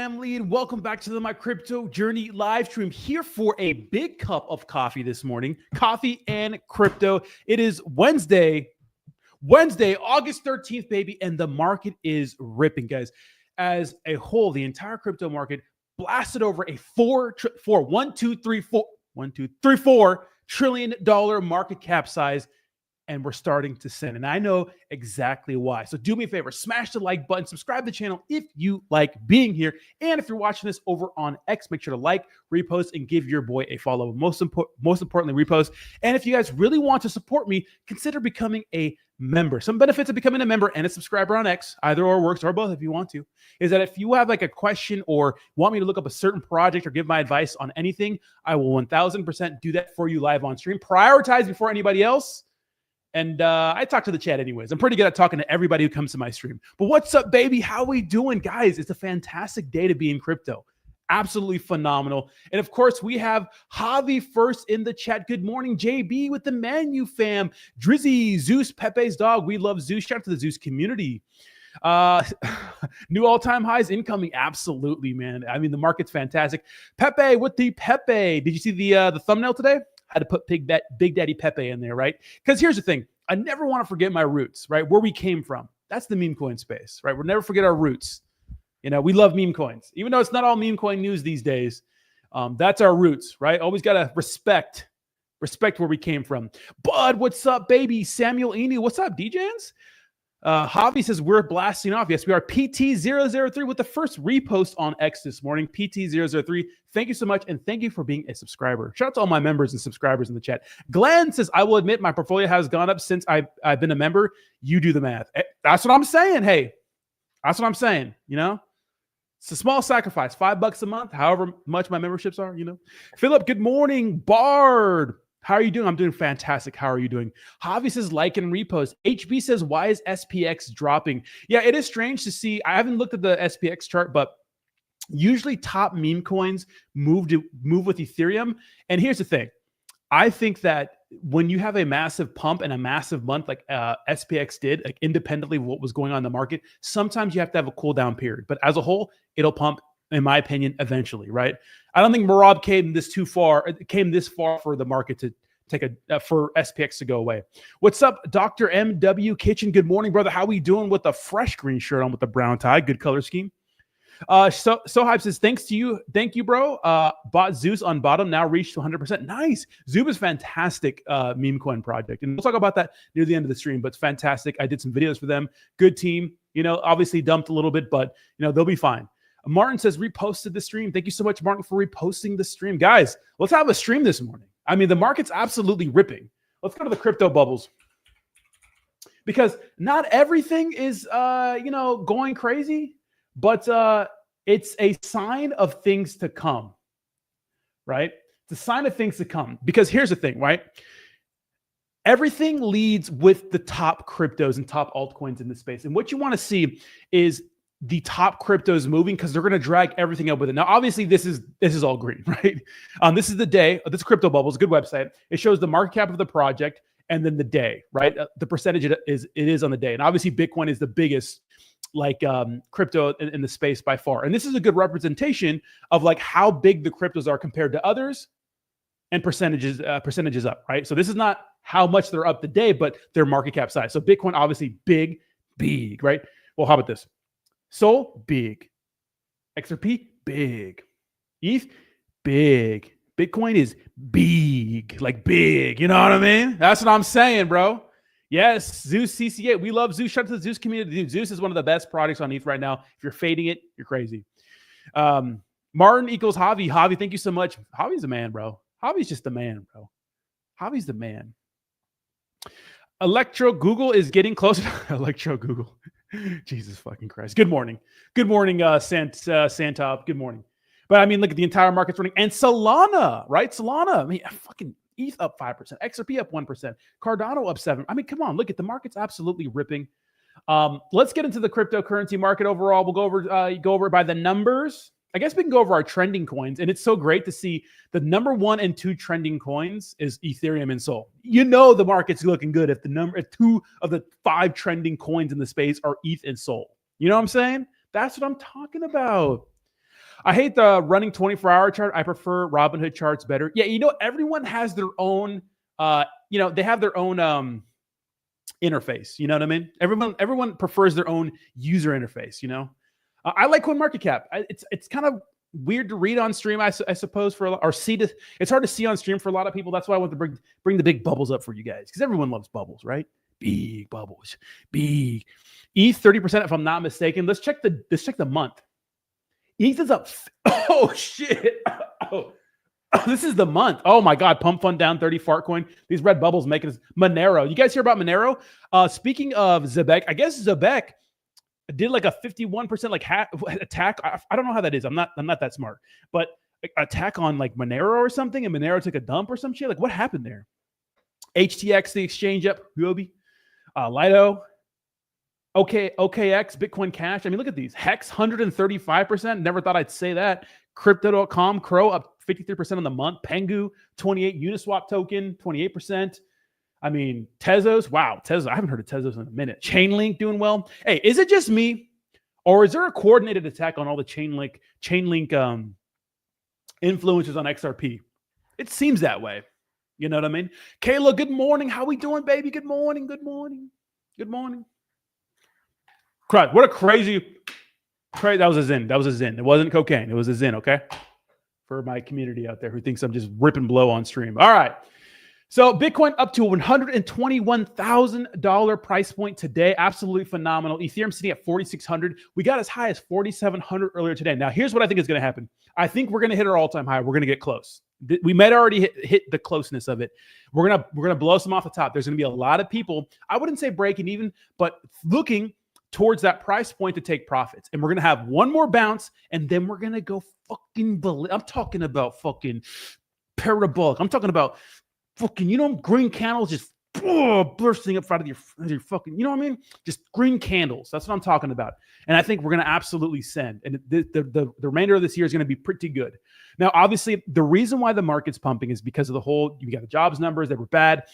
family, and welcome back to the My Crypto Journey live stream here for a big cup of coffee this morning. Coffee and crypto. It is Wednesday, August 13th, baby, and the market is ripping, guys. As a whole, the entire crypto market blasted over a $4 trillion market cap size, and we're starting to send. And I know exactly why. So do me a favor, smash the like button, subscribe to the channel if you like being here. And if you're watching this over on X, make sure to like, repost, and give your boy a follow. Most importantly, repost. And if you guys really want to support me, consider becoming a member. Some benefits of becoming a member and a subscriber on X, either or works, or both if you want to, is that if you have like a question or want me to look up a certain project or give my advice on anything, I will 1000% do that for you live on stream. Prioritize before anybody else. And I talk to the chat anyways. I'm pretty good at talking to everybody who comes to my stream. But what's up, baby? How we doing? Guys, it's a fantastic day to be in crypto. Absolutely phenomenal. And of course, we have Javi first in the chat. Good morning, JB with the Manu fam. Drizzy, Zeus, Pepe's dog. We love Zeus. Shout out to the Zeus community. New all-time highs incoming. Absolutely, man. I mean, the market's fantastic. Pepe with the Pepe. Did you see the thumbnail today? Had to put Big Daddy Pepe in there, right? Because here's the thing. I never want to forget my roots, right? Where we came from. That's the meme coin space, right? We'll never forget our roots. You know, we love meme coins. Even though it's not all meme coin news these days, that's our roots, right? Always got to respect where we came from. Bud, what's up, baby? Samuel Eni, what's up, DJs? Javi says we're blasting off. Yes, we are. PT003 with the first repost on X this morning. PT003, thank you so much, and thank you for being a subscriber. Shout out to all my members and subscribers in the chat. Glenn says, I will admit my portfolio has gone up since I've been a member. You do the math. That's what I'm saying. Hey, that's what I'm saying. You know, it's a small sacrifice. $5 a month, however much my memberships are, you know. Philip, good morning. Bard, how are you doing? I'm doing fantastic. How are you doing? Javi says like and repost. HB says, why is SPX dropping? Yeah, it is strange to see. I haven't looked at the SPX chart, but usually top meme coins move with Ethereum. And here's the thing. I think that when you have a massive pump and a massive month like SPX did, like independently of what was going on in the market, sometimes you have to have a cool down period. But as a whole, it'll pump, in my opinion, eventually, right? I don't think Marab came this far for the market to take for SPX to go away. What's up, Dr. MW Kitchen? Good morning, brother. How we doing with a fresh green shirt on with the brown tie? Good color scheme. So Hype says, thank you, bro. Bought Zeus on bottom, now reached 100%. Nice. Zeus is fantastic meme coin project. And we'll talk about that near the end of the stream, but it's fantastic. I did some videos for them. Good team. You know, obviously dumped a little bit, but you know, they'll be fine. Martin says, reposted the stream. Thank you so much, Martin, for reposting the stream. Guys, let's have a stream this morning. I mean, the market's absolutely ripping. Let's go to the crypto bubbles. Because not everything is, going crazy, but it's a sign of things to come, right? It's a sign of things to come. Because here's the thing, right? Everything leads with the top cryptos and top altcoins in this space. And what you want to see is the top cryptos moving because they're going to drag everything up with it. Now, obviously, this is all green, right? This is the day. This Crypto Bubbles, a good website. It shows the market cap of the project and then the day, right? The percentage it is on the day. And obviously, Bitcoin is the biggest crypto in the space by far. And this is a good representation of like how big the cryptos are compared to others and percentages up, right? So this is not how much they're up today, but their market cap size. So Bitcoin, obviously big, right? Well, how about this? Sol, big. XRP, big. ETH, big. Bitcoin is big, like big. You know what I mean? That's what I'm saying, bro. Yes, Zeus CC8. We love Zeus. Shout out to the Zeus community. Dude, Zeus is one of the best products on ETH right now. If you're fading it, you're crazy. Martin equals Javi. Javi, thank you so much. Javi's the man, bro. Javi's just the man, bro. Javi's the man. Electro Google is getting closer. Electro Google. Jesus fucking Christ. Good morning. Good morning, Santop. Good morning. But I mean, look at the entire market's running. And Solana, right? Solana, I mean, fucking ETH up 5%. XRP up 1%. Cardano up 7%. I mean, come on. Look at the market's absolutely ripping. Let's get into the cryptocurrency market overall. We'll go over by the numbers. I guess we can go over our trending coins. And it's so great to see the number 1 and 2 trending coins is Ethereum and Sol. You know the market's looking good if if 2 of the 5 trending coins in the space are ETH and Sol. You know what I'm saying? That's what I'm talking about. I hate the running 24-hour chart. I prefer Robinhood charts better. Yeah, everyone has their own, they have their own interface. You know what I mean? Everyone prefers their own user interface. I like CoinMarketCap. It's kind of weird to read on stream, I suppose, it's hard to see on stream for a lot of people. That's why I want to bring the big bubbles up for you guys, because everyone loves bubbles, right? Big bubbles, big. ETH 30%, if I'm not mistaken. Let's check the month. ETH is up. Oh shit! Oh, this is the month. Oh my god! Pump fund down 30. Fartcoin. These red bubbles making us. Monero. You guys hear about Monero? Speaking of Zebek, I guess Zebek did like a 51% attack. I don't know how that is. I'm not that smart. But attack on like Monero or something, and Monero took a dump or some shit. Like what happened there? HTX, the exchange up. Huobi, Lido. OKX, Bitcoin Cash. I mean, look at these. Hex, 135%. Never thought I'd say that. Crypto.com, Crow up 53% on the month. Pengu, 28. Uniswap token, 28%. I mean, Tezos. Wow, Tezos. I haven't heard of Tezos in a minute. Chainlink doing well. Hey, is it just me? Or is there a coordinated attack on all the Chainlink influencers on XRP? It seems that way. You know what I mean? Kayla, good morning. How we doing, baby? Good morning. Good morning. Good morning. Crud. What a crazy. That was a Zin. That was a Zin. It wasn't cocaine. It was a Zin, okay? For my community out there who thinks I'm just ripping blow on stream. All right. So Bitcoin up to $121,000 price point today. Absolutely phenomenal. Ethereum sitting at 4,600. We got as high as 4,700 earlier today. Now, here's what I think is going to happen. I think we're going to hit our all-time high. We're going to get close. We might already hit the closeness of it. We're gonna blow some off the top. There's going to be a lot of people, I wouldn't say breaking even, but looking towards that price point to take profits. And we're going to have one more bounce, and then we're going to go fucking I'm talking about fucking parabolic. I'm talking about fucking, green candles just bursting up out of your fucking, you know what I mean? Just green candles. That's what I'm talking about. And I think we're going to absolutely send. And the remainder of this year is going to be pretty good. Now, obviously, the reason why the market's pumping is because of you got the jobs numbers that were bad.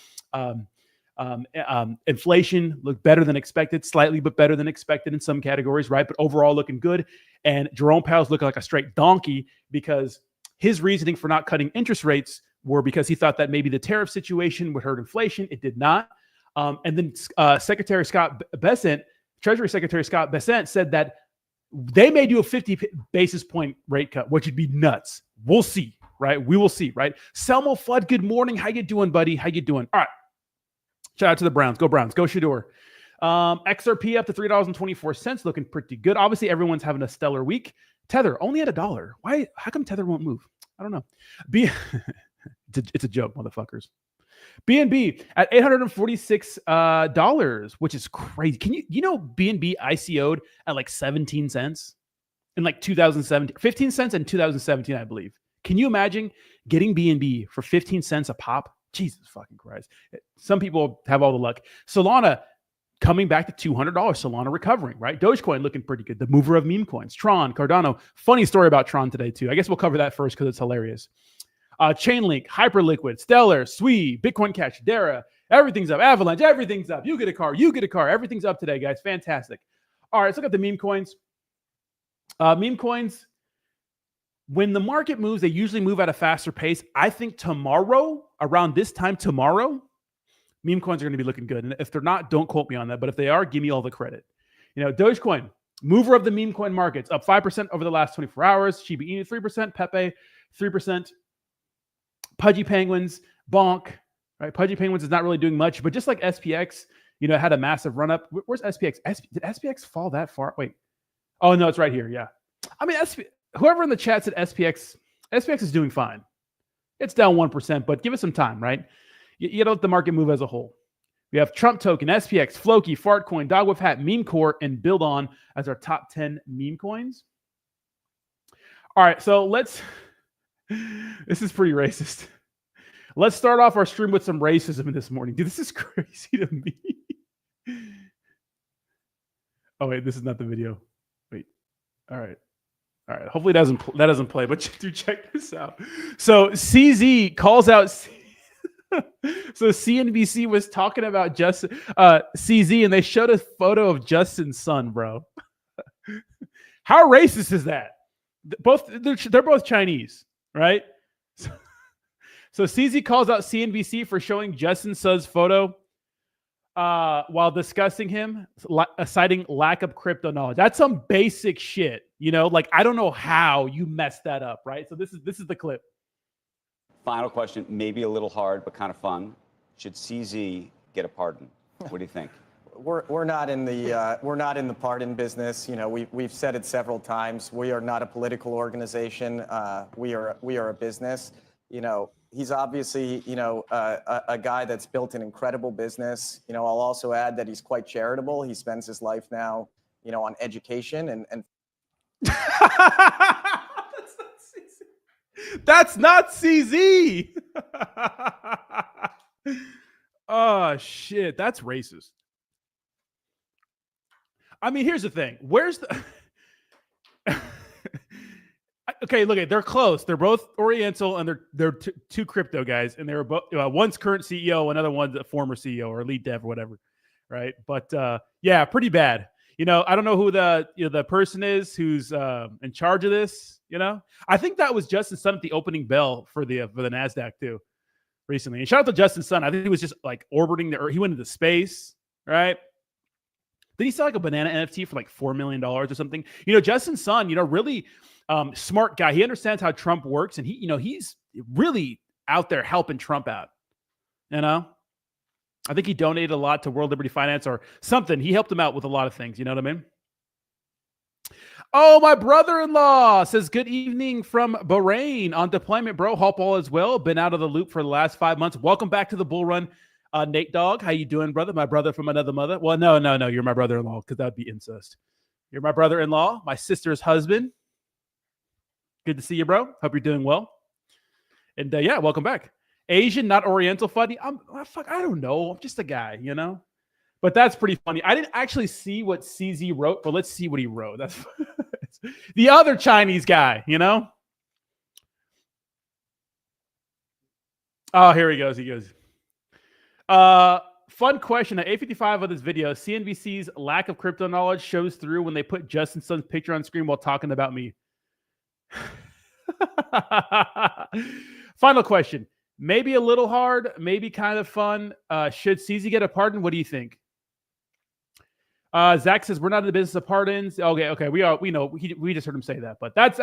Inflation looked better than expected, slightly, but better than expected in some categories, right? But overall looking good. And Jerome Powell's looking like a straight donkey because his reasoning for not cutting interest rates were because he thought that maybe the tariff situation would hurt inflation. It did not. And then Treasury Secretary Scott Bessent said that they may do a 50 basis point rate cut, which would be nuts. We'll see, right? We will see, right? Selmo Flood, good morning. How you doing, buddy? How you doing? All right. Shout out to the Browns. Go Browns. Go Shador. XRP up to $3.24. Looking pretty good. Obviously, everyone's having a stellar week. Tether only at $1. Why? How come Tether won't move? I don't know. It's a joke, motherfuckers. BNB at $846, which is crazy. Can BNB ICO'd at like 17 cents in like 2017, 15 cents in 2017, I believe. Can you imagine getting BNB for 15 cents a pop? Jesus fucking Christ. Some people have all the luck. Solana coming back to $200. Solana recovering, right? Dogecoin looking pretty good. The mover of meme coins. Tron, Cardano. Funny story about Tron today too. I guess we'll cover that first because it's hilarious. Chainlink, Hyperliquid, Stellar, Sui, Bitcoin Cash, Dara. Everything's up. Avalanche, everything's up. You get a car. Everything's up today, guys. Fantastic. All right, let's look at the meme coins. Meme coins, when the market moves, they usually move at a faster pace. I think tomorrow, around this time tomorrow, meme coins are going to be looking good. And if they're not, don't quote me on that. But if they are, give me all the credit. Dogecoin, mover of the meme coin markets, up 5% over the last 24 hours. Shiba Inu, 3%. Pepe, 3%. Pudgy Penguins, Bonk, right? Pudgy Penguins is not really doing much, but just like SPX, it had a massive run up. Where's SPX? Did SPX fall that far? Wait. Oh, no, it's right here. Yeah. I mean, whoever in the chat said SPX is doing fine. It's down 1%, but give it some time, right? You got to let the market move as a whole. We have Trump Token, SPX, Floki, Fartcoin, Dog with Hat, Meme Core, and Build On as our top 10 meme coins. All right, so this is pretty racist. Let's start off our stream with some racism this morning. Dude, this is crazy to me. Oh, wait, this is not the video. Wait. All right. Hopefully that doesn't play, but dude, check this out. So CZ calls out. So CNBC was talking about CZ, and they showed a photo of Justin's son, bro. How racist is that? they're both Chinese, right? So CZ calls out CNBC for showing Justin Sun's photo while discussing him, citing lack of crypto knowledge. That's some basic shit, Like, I don't know how you messed that up, right? So this is the clip. Final question, maybe a little hard, but kind of fun. Should CZ get a pardon? What do you think? We're not in the pardon business. We've said it several times. We are not a political organization. We are a business. He's obviously a guy that's built an incredible business. I'll also add that he's quite charitable. He spends his life now, on education and. That's not CZ. Oh shit, that's racist. I mean, here's the thing. Where's the okay, look, they're close. They're both Oriental, and they're two crypto guys, and they were both one's current CEO, another one's a former CEO or lead dev or whatever, right? But yeah, pretty bad. I don't know who the person is who's in charge of this. I think that was Justin Sun at the opening bell for the Nasdaq too, recently. And shout out to Justin Sun. I think he was just like orbiting the Earth. He went into space, right? Did he sell like a banana NFT for like $4 million or something? Justin Sun, really smart guy. He understands how Trump works, and he's really out there helping Trump out. I think he donated a lot to World Liberty Finance or something. He helped him out with a lot of things. You know what I mean? Oh, my brother-in-law says, good evening from Bahrain on deployment, bro. Hope all is well. Been out of the loop for the last 5 months. Welcome back to the Bull Run. Nate Dogg, how you doing, brother? My brother from another mother. Well, no. You're my brother-in-law because that would be incest. You're my brother-in-law, my sister's husband. Good to see you, bro. Hope you're doing well. And yeah, welcome back. Asian, not Oriental funny. I don't know. I'm just a guy, But that's pretty funny. I didn't actually see what CZ wrote, but let's see what he wrote. That's the other Chinese guy, Oh, here he goes. Fun question. At 8:55 of this video, CNBC's lack of crypto knowledge shows through when they put Justin Sun's picture on screen while talking about me. Final question. Maybe a little hard, maybe kind of fun. Should CZ get a pardon? What do you think? Zach says we're not in the business of pardons. Okay. We know. We just heard him say that, but that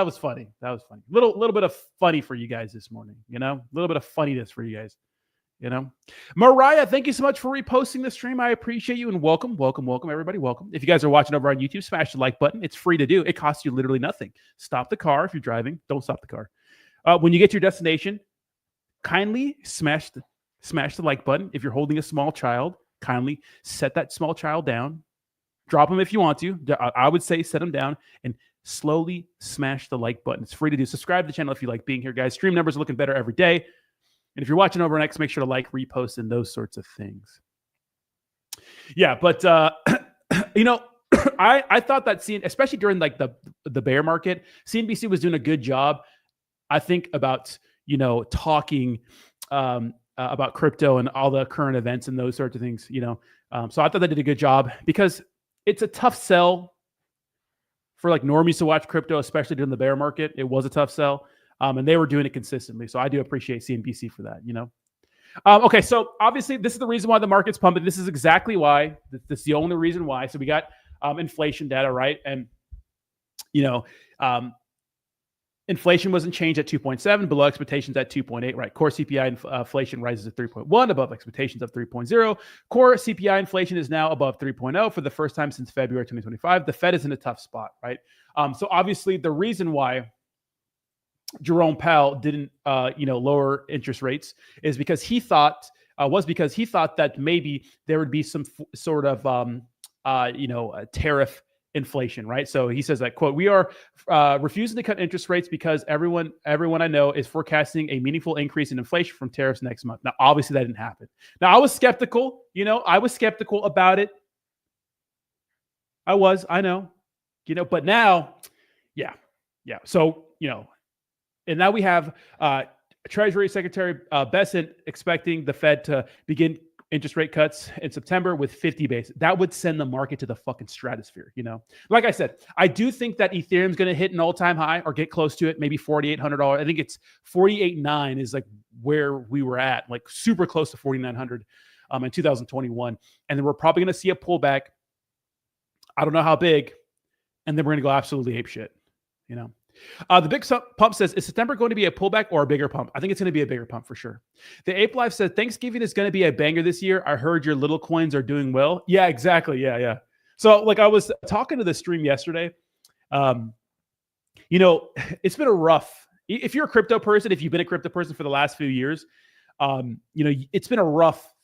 was funny. That was funny. Little bit of funny for you guys this morning. A little bit of funniness for you guys. Mariah, thank you so much for reposting the stream. I appreciate you, and welcome, everybody. Welcome. If you guys are watching over on YouTube, smash the like button. It's free to do. It costs you literally nothing. Stop the car if you're driving. Don't stop the car. When you get to your destination, kindly smash the like button. If you're holding a small child, kindly set that small child down. Drop them if you want to. I would say set them down and slowly smash the like button. It's free to do. Subscribe to the channel if you like being here, guys. Stream numbers are looking better every day. And if you're watching over on X, make sure to like, repost, and those sorts of things. Yeah, but I thought that especially during like the bear market, CNBC was doing a good job, I think, about talking about crypto and all the current events and those sorts of things. So I thought they did a good job because it's a tough sell for like normies to watch crypto, especially during the bear market. It was a tough sell. And they were doing it consistently. So I do appreciate CNBC for that, Okay, so obviously this is the reason why the market's pumping. This is exactly why. This is the only reason why. So we got inflation data, right? And, inflation wasn't changed at 2.7, below expectations at 2.8, right? Core CPI inflation rises to 3.1, above expectations of 3.0. Core CPI inflation is now above 3.0 for the first time since February 2025. The Fed is in a tough spot, right? So obviously the reason why Jerome Powell didn't, lower interest rates is because he thought that maybe there would be some sort of, a tariff inflation, right? So he says that, quote, we are refusing to cut interest rates because everyone I know is forecasting a meaningful increase in inflation from tariffs next month. Now, obviously that didn't happen. Now, I was skeptical, about it. I know, but now, yeah. So, and now we have Treasury Secretary Bessent expecting the Fed to begin interest rate cuts in September with 50 basis. That would send the market to the fucking stratosphere, you know? Like I said, I do think that Ethereum's going to hit an all-time high or get close to it, maybe $4,800. I think it's 48.9 is like where we were at, like super close to 4,900 in 2021. And then we're probably going to see a pullback. I don't know how big. And then we're going to go absolutely ape shit, you know? The big pump says, is September going to be a pullback or a bigger pump? I think it's going to be a bigger pump for sure. The Ape Life says, Thanksgiving is going to be a banger this year. I heard your little coins are doing well. Yeah, exactly. Yeah. So like I was talking to the stream yesterday. You know, it's been a rough, if you're a crypto person, if you've been a crypto person for the last few years, you know, it's been a rough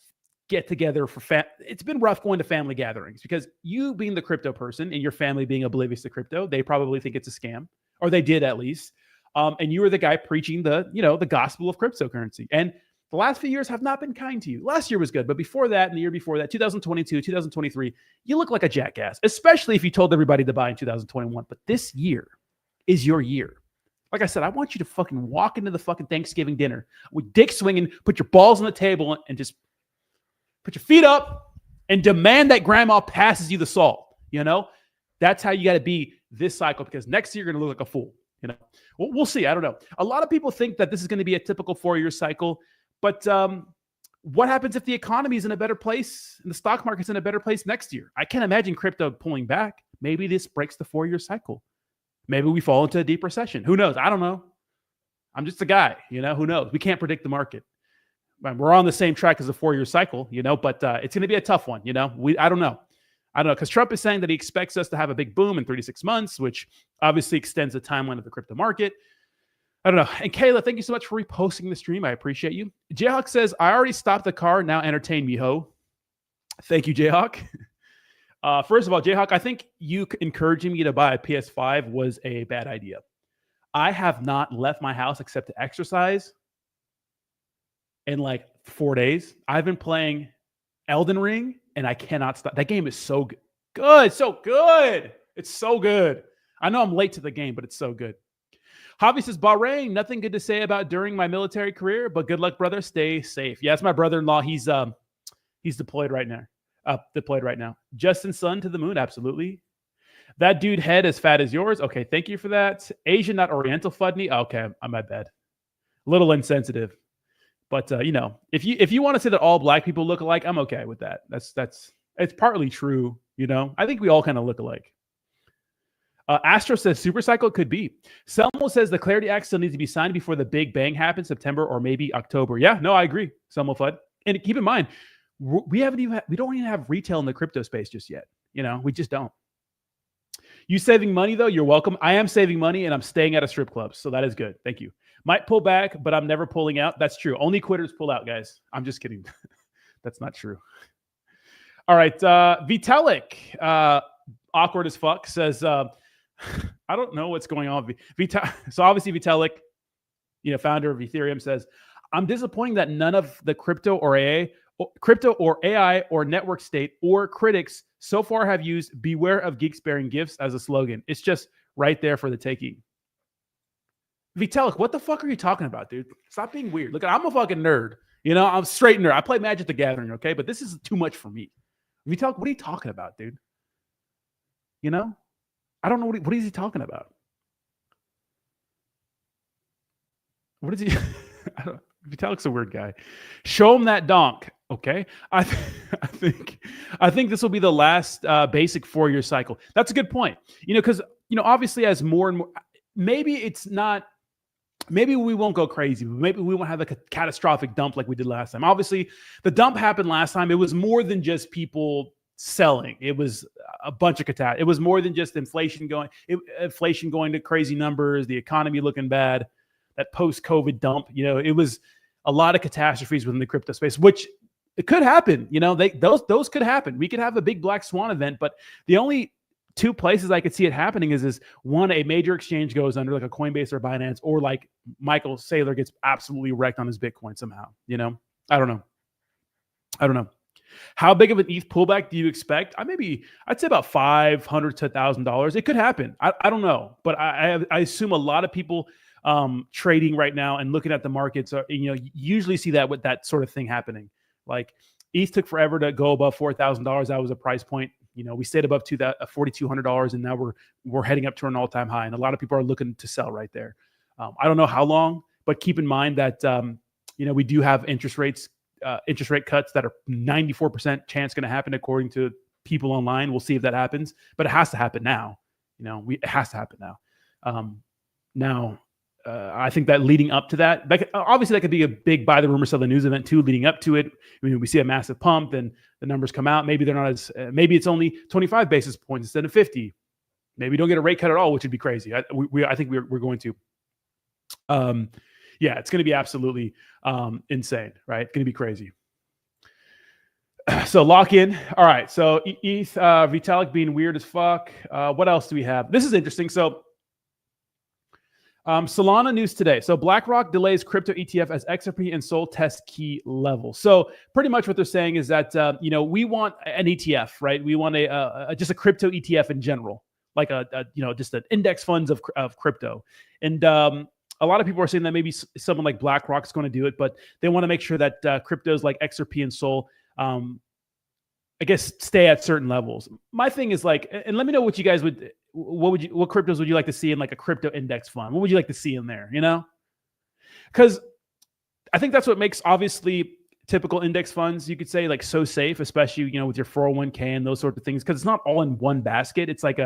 get together for it's been rough going to family gatherings because you being the crypto person and your family being oblivious to crypto, they probably think it's a scam. Or they did at least. And you were the guy preaching the, you know, the gospel of cryptocurrency. And the last few years have not been kind to you. Last year was good, but before that and the year before that, 2022, 2023, you look like a jackass, especially if you told everybody to buy in 2021. But this year is your year. Like I said, I want you to fucking walk into the fucking Thanksgiving dinner with dick swinging, put your balls on the table and just put your feet up and demand that grandma passes you the salt. You know, that's how you got to be this cycle, because next year you're going to look like a fool. You know, we'll see. I don't know. A lot of people think that this is going to be a typical 4-year cycle, but what happens if the economy is in a better place and the stock market's in a better place next year? I can't imagine crypto pulling back. Maybe this breaks the 4-year cycle. Maybe we fall into a deep recession. Who knows? I don't know. I'm just a guy, you know, who knows? We can't predict the market. We're on the same track as a 4-year cycle, you know, but it's going to be a tough one. You know, I don't know. Because Trump is saying that he expects us to have a big boom in 36 months, which obviously extends the timeline of the crypto market. I don't know. And Kayla, thank you so much for reposting the stream. I appreciate you. Jayhawk says, I already stopped the car. Now entertain me, ho. Thank you, Jayhawk. First of all, Jayhawk, I think you encouraging me to buy a PS5 was a bad idea. I have not left my house except to exercise in like 4 days. I've been playing Elden Ring, and I cannot stop. That game is so good. So good. It's so good. I know I'm late to the game, but it's so good. Javi says, Bahrain, nothing good to say about during my military career, but good luck, brother. Stay safe. Yeah, it's my brother-in-law. He's deployed right now. Justin Sun to the moon. Absolutely. That dude head as fat as yours. Okay, thank you for that. Asian, not Oriental Fudney. Okay, I'm my bad. A little insensitive. But you know, if you want to say that all black people look alike, I'm okay with that. It's partly true. You know, I think we all kind of look alike. Astro says super cycle could be. Selmo says the Clarity Act still needs to be signed before the big bang happens, September or maybe October. Yeah, no, I agree. Selmo Fudd. And keep in mind, we don't even have retail in the crypto space just yet. You know, we just don't. You saving money though? You're welcome. I am saving money and I'm staying at a strip club, so that is good. Thank you. Might pull back, but I'm never pulling out. That's true. Only quitters pull out, guys. I'm just kidding. That's not true. All right. Vitalik, awkward as fuck, says, I don't know what's going on. So obviously Vitalik, you know, founder of Ethereum, says, I'm disappointed that none of the crypto or AI or network state or critics so far have used beware of geeks bearing gifts as a slogan. It's just right there for the taking. Vitalik, what the fuck are you talking about, dude? Stop being weird. Look, I'm a fucking nerd. You know, I'm straight nerd. I play Magic the Gathering, okay? But this is too much for me. Vitalik, what are you talking about, dude? You know? I don't know what is he talking about? What is he? Vitalik's a weird guy. Show him that donk, okay? I think this will be the last basic 4-year cycle. That's a good point. You know, because, you know, obviously as more and more, maybe it's not, maybe we won't go crazy. Maybe we won't have like a catastrophic dump like we did last time. Obviously, the dump happened last time. It was more than just people selling. It was a bunch of catastrophe. It was more than just inflation going to crazy numbers, the economy looking bad, that post-COVID dump. You know, it was a lot of catastrophes within the crypto space, which it could happen. You know, those could happen. We could have a big black swan event, but the only two places I could see it happening is one, a major exchange goes under, like a Coinbase or Binance, or like Michael Saylor gets absolutely wrecked on his Bitcoin somehow. You know, I don't know. How big of an ETH pullback do you expect? I'd say about $500 to $1,000. It could happen. I don't know, but I assume a lot of people trading right now and looking at the markets are, you know, usually see that with that sort of thing happening. Like ETH took forever to go above $4,000. That was a price point. We stayed above $4,200, and now we're heading up to an all-time high. And a lot of people are looking to sell right there. I don't know how long, but keep in mind that we do have interest rate cuts that are 94% chance going to happen according to people online. We'll see if that happens, but it has to happen now. It has to happen now. I think that leading up to that, obviously that could be a big buy the rumor, sell the news event too. Leading up to it, we see a massive pump, then the numbers come out. Maybe they're not as. Maybe it's only 25 basis points instead of 50. Maybe we don't get a rate cut at all, which would be crazy. I think we're going to. Yeah, it's going to be absolutely insane, right? It's going to be crazy. So lock in. All right. So ETH, Vitalik being weird as fuck. What else do we have? This is interesting. So Solana news today. So BlackRock delays crypto ETF as XRP and SOL test key level. So pretty much what they're saying is that we want an ETF, right? We want just a crypto ETF in general, like just an index funds of crypto. And a lot of people are saying that maybe someone like BlackRock is going to do it, but they want to make sure that cryptos like XRP and SOL, I guess, stay at certain levels. My thing is and let me know what you guys would. What cryptos would you like to see in like a crypto index fund? What would you like to see in there? Because I think that's what makes obviously typical index funds, you could say, like so safe, especially with your 401k and those sorts of things, because it's not all in one basket. It's like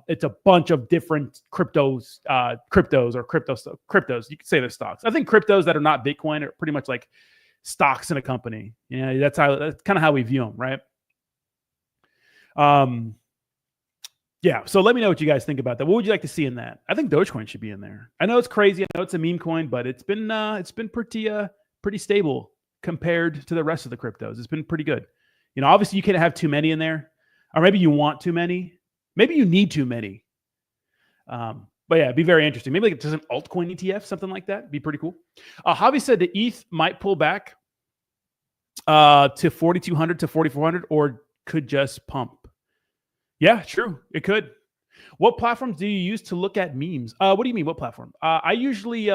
it's a bunch of different cryptos. You could say they're stocks. I think cryptos that are not Bitcoin are pretty much like stocks in a company. That's kind of how we view them, right? Yeah, so let me know what you guys think about that. What would you like to see in that? I think Dogecoin should be in there. I know it's crazy. I know it's a meme coin, but it's been pretty stable compared to the rest of the cryptos. It's been pretty good. Obviously you can't have too many in there, or maybe you want too many. Maybe you need too many. But yeah, it'd be very interesting. Maybe like just an altcoin ETF, something like that. Be pretty cool. Javi said the ETH might pull back to 4,200 to 4,400, or could just pump. Yeah, true. It could. What platforms do you use to look at memes? What do you mean? What platform? I usually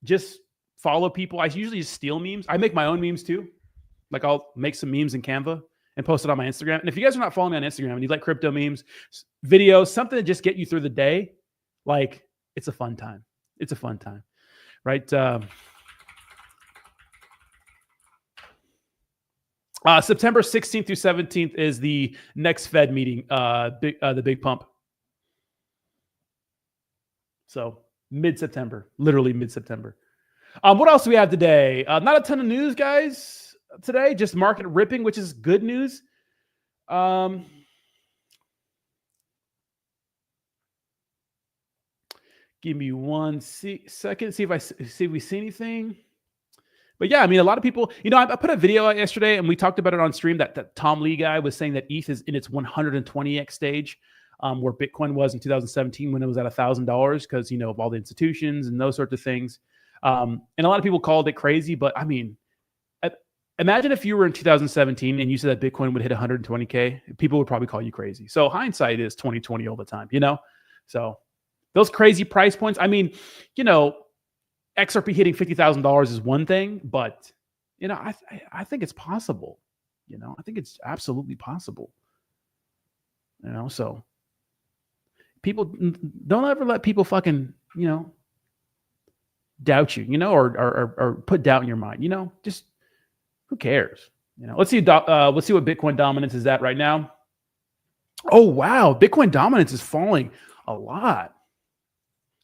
just follow people. I usually just steal memes. I make my own memes too. Like I'll make some memes in Canva and post it on my Instagram. And if you guys are not following me on Instagram and you like crypto memes, videos, something to just get you through the day, like it's a fun time. It's a fun time, right? September 16th through 17th is the next Fed meeting, the big pump. So mid-September, literally mid-September. What else do we have today? Not a ton of news, guys, today. Just market ripping, which is good news. Give me one second. See if we see anything. But yeah, I mean, a lot of people, I put a video out yesterday and we talked about it on stream that Tom Lee guy was saying that ETH is in its 120x stage, where Bitcoin was in 2017 when it was at $1,000 because, of all the institutions and those sorts of things. And a lot of people called it crazy, but I mean, imagine if you were in 2017 and you said that Bitcoin would hit 120K, people would probably call you crazy. So hindsight is 2020 all the time, So those crazy price points, I mean, XRP hitting $50,000 is one thing, but I think it's possible. I think it's absolutely possible. So people don't ever let people fucking doubt you, or put doubt in your mind. Just who cares? Let's see what Bitcoin dominance is at right now. Oh wow, Bitcoin dominance is falling a lot.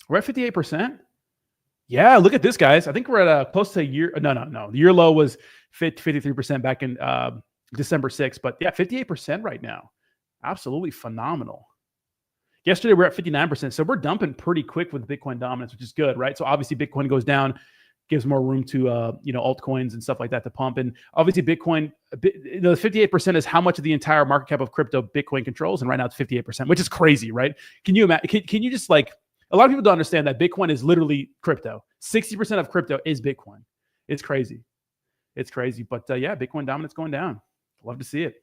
We're at 58%. Yeah, look at this, guys. I think we're at close to a year. No. The year low was 53% back in December 6th. But yeah, 58% right now. Absolutely phenomenal. Yesterday, we're at 59%. So we're dumping pretty quick with Bitcoin dominance, which is good, right? So obviously, Bitcoin goes down, gives more room to altcoins and stuff like that to pump. And obviously, Bitcoin, the 58% is how much of the entire market cap of crypto Bitcoin controls. And right now, it's 58%, which is crazy, right? Can you imagine? Can you just a lot of people don't understand that Bitcoin is literally crypto. 60% of crypto is Bitcoin. It's crazy. It's crazy. But yeah, Bitcoin dominance going down. Love to see it.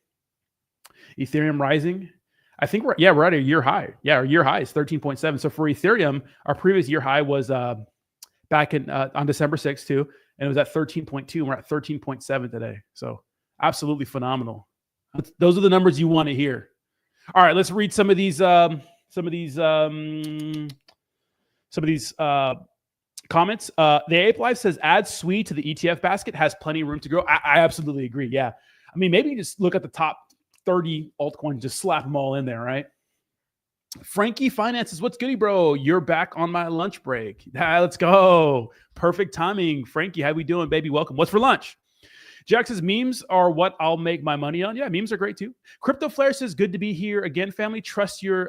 Ethereum rising. I think we're at a year high. Yeah, our year high is 13.7. So for Ethereum, our previous year high was back in on December 6th too, and it was at 13.2. And we're at 13.7 today. So Absolutely phenomenal. Those are the numbers you want to hear. All right, let's read some of these comments. The Ape Life says, add SWE to the ETF basket, has plenty of room to grow. I absolutely agree. Yeah. I mean, maybe you just look at the top 30 altcoins, just slap them all in there, right? Frankie Finances, what's goody, bro? You're back on my lunch break. Let's go. Perfect timing. Frankie, how we doing, baby? Welcome. What's for lunch? Jack says, memes are what I'll make my money on. Yeah, memes are great too. Crypto Flare says, good to be here again, family. Trust you're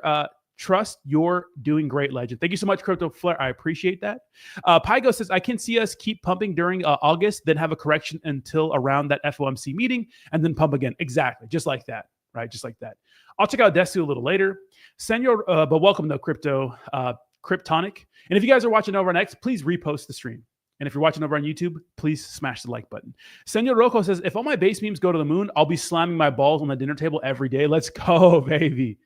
doing great, legend. Thank you so much, Crypto Flare. I appreciate that. Pygo says, I can see us keep pumping during August, then have a correction until around that FOMC meeting, and then pump again. Exactly. Just like that, right? Just like that. I'll check out Desu a little later. Senor, but welcome though, Kryptonic. And if you guys are watching over on X, please repost the stream. And if you're watching over on YouTube, please smash the like button. Senor Rocco says, if all my base memes go to the moon, I'll be slamming my balls on the dinner table every day. Let's go, baby.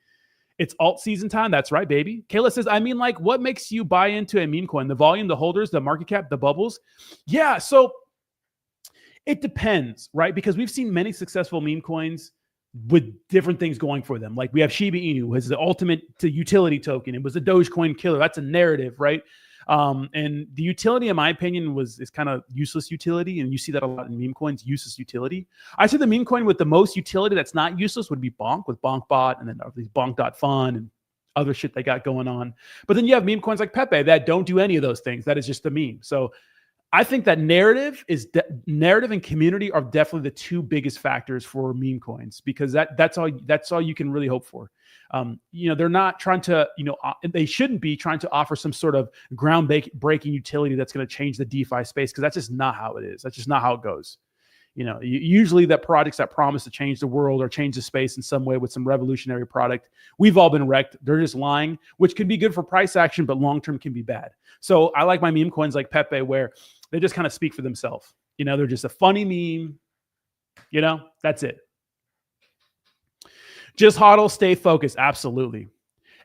It's alt season time. That's right, baby. Kayla says, I mean, like, what makes you buy into a meme coin? The volume, the holders, the market cap, the bubbles? Yeah, so it depends, right? Because we've seen many successful meme coins with different things going for them. Like we have Shiba Inu, was the ultimate utility token. It was a Dogecoin killer. That's a narrative, right? And the utility, in my opinion, is kind of useless utility. And you see that a lot in meme coins, useless utility. I see the meme coin with the most utility that's not useless would be Bonk with BonkBot, and then these Bonk.fun and other shit they got going on. But then you have meme coins like Pepe that don't do any of those things. That is just a meme. So I think that narrative and community are definitely the two biggest factors for meme coins, because that's all you can really hope for. They're not trying to, they shouldn't be trying to offer some sort of ground-breaking utility that's going to change the DeFi space, because that's just not how it is. That's just not how it goes. Usually that projects that promise to change the world or change the space in some way with some revolutionary product, we've all been wrecked. They're just lying, which can be good for price action, but long-term can be bad. So I like my meme coins like Pepe, where they just kind of speak for themselves. They're just a funny meme. That's it. Just hodl, stay focused. Absolutely.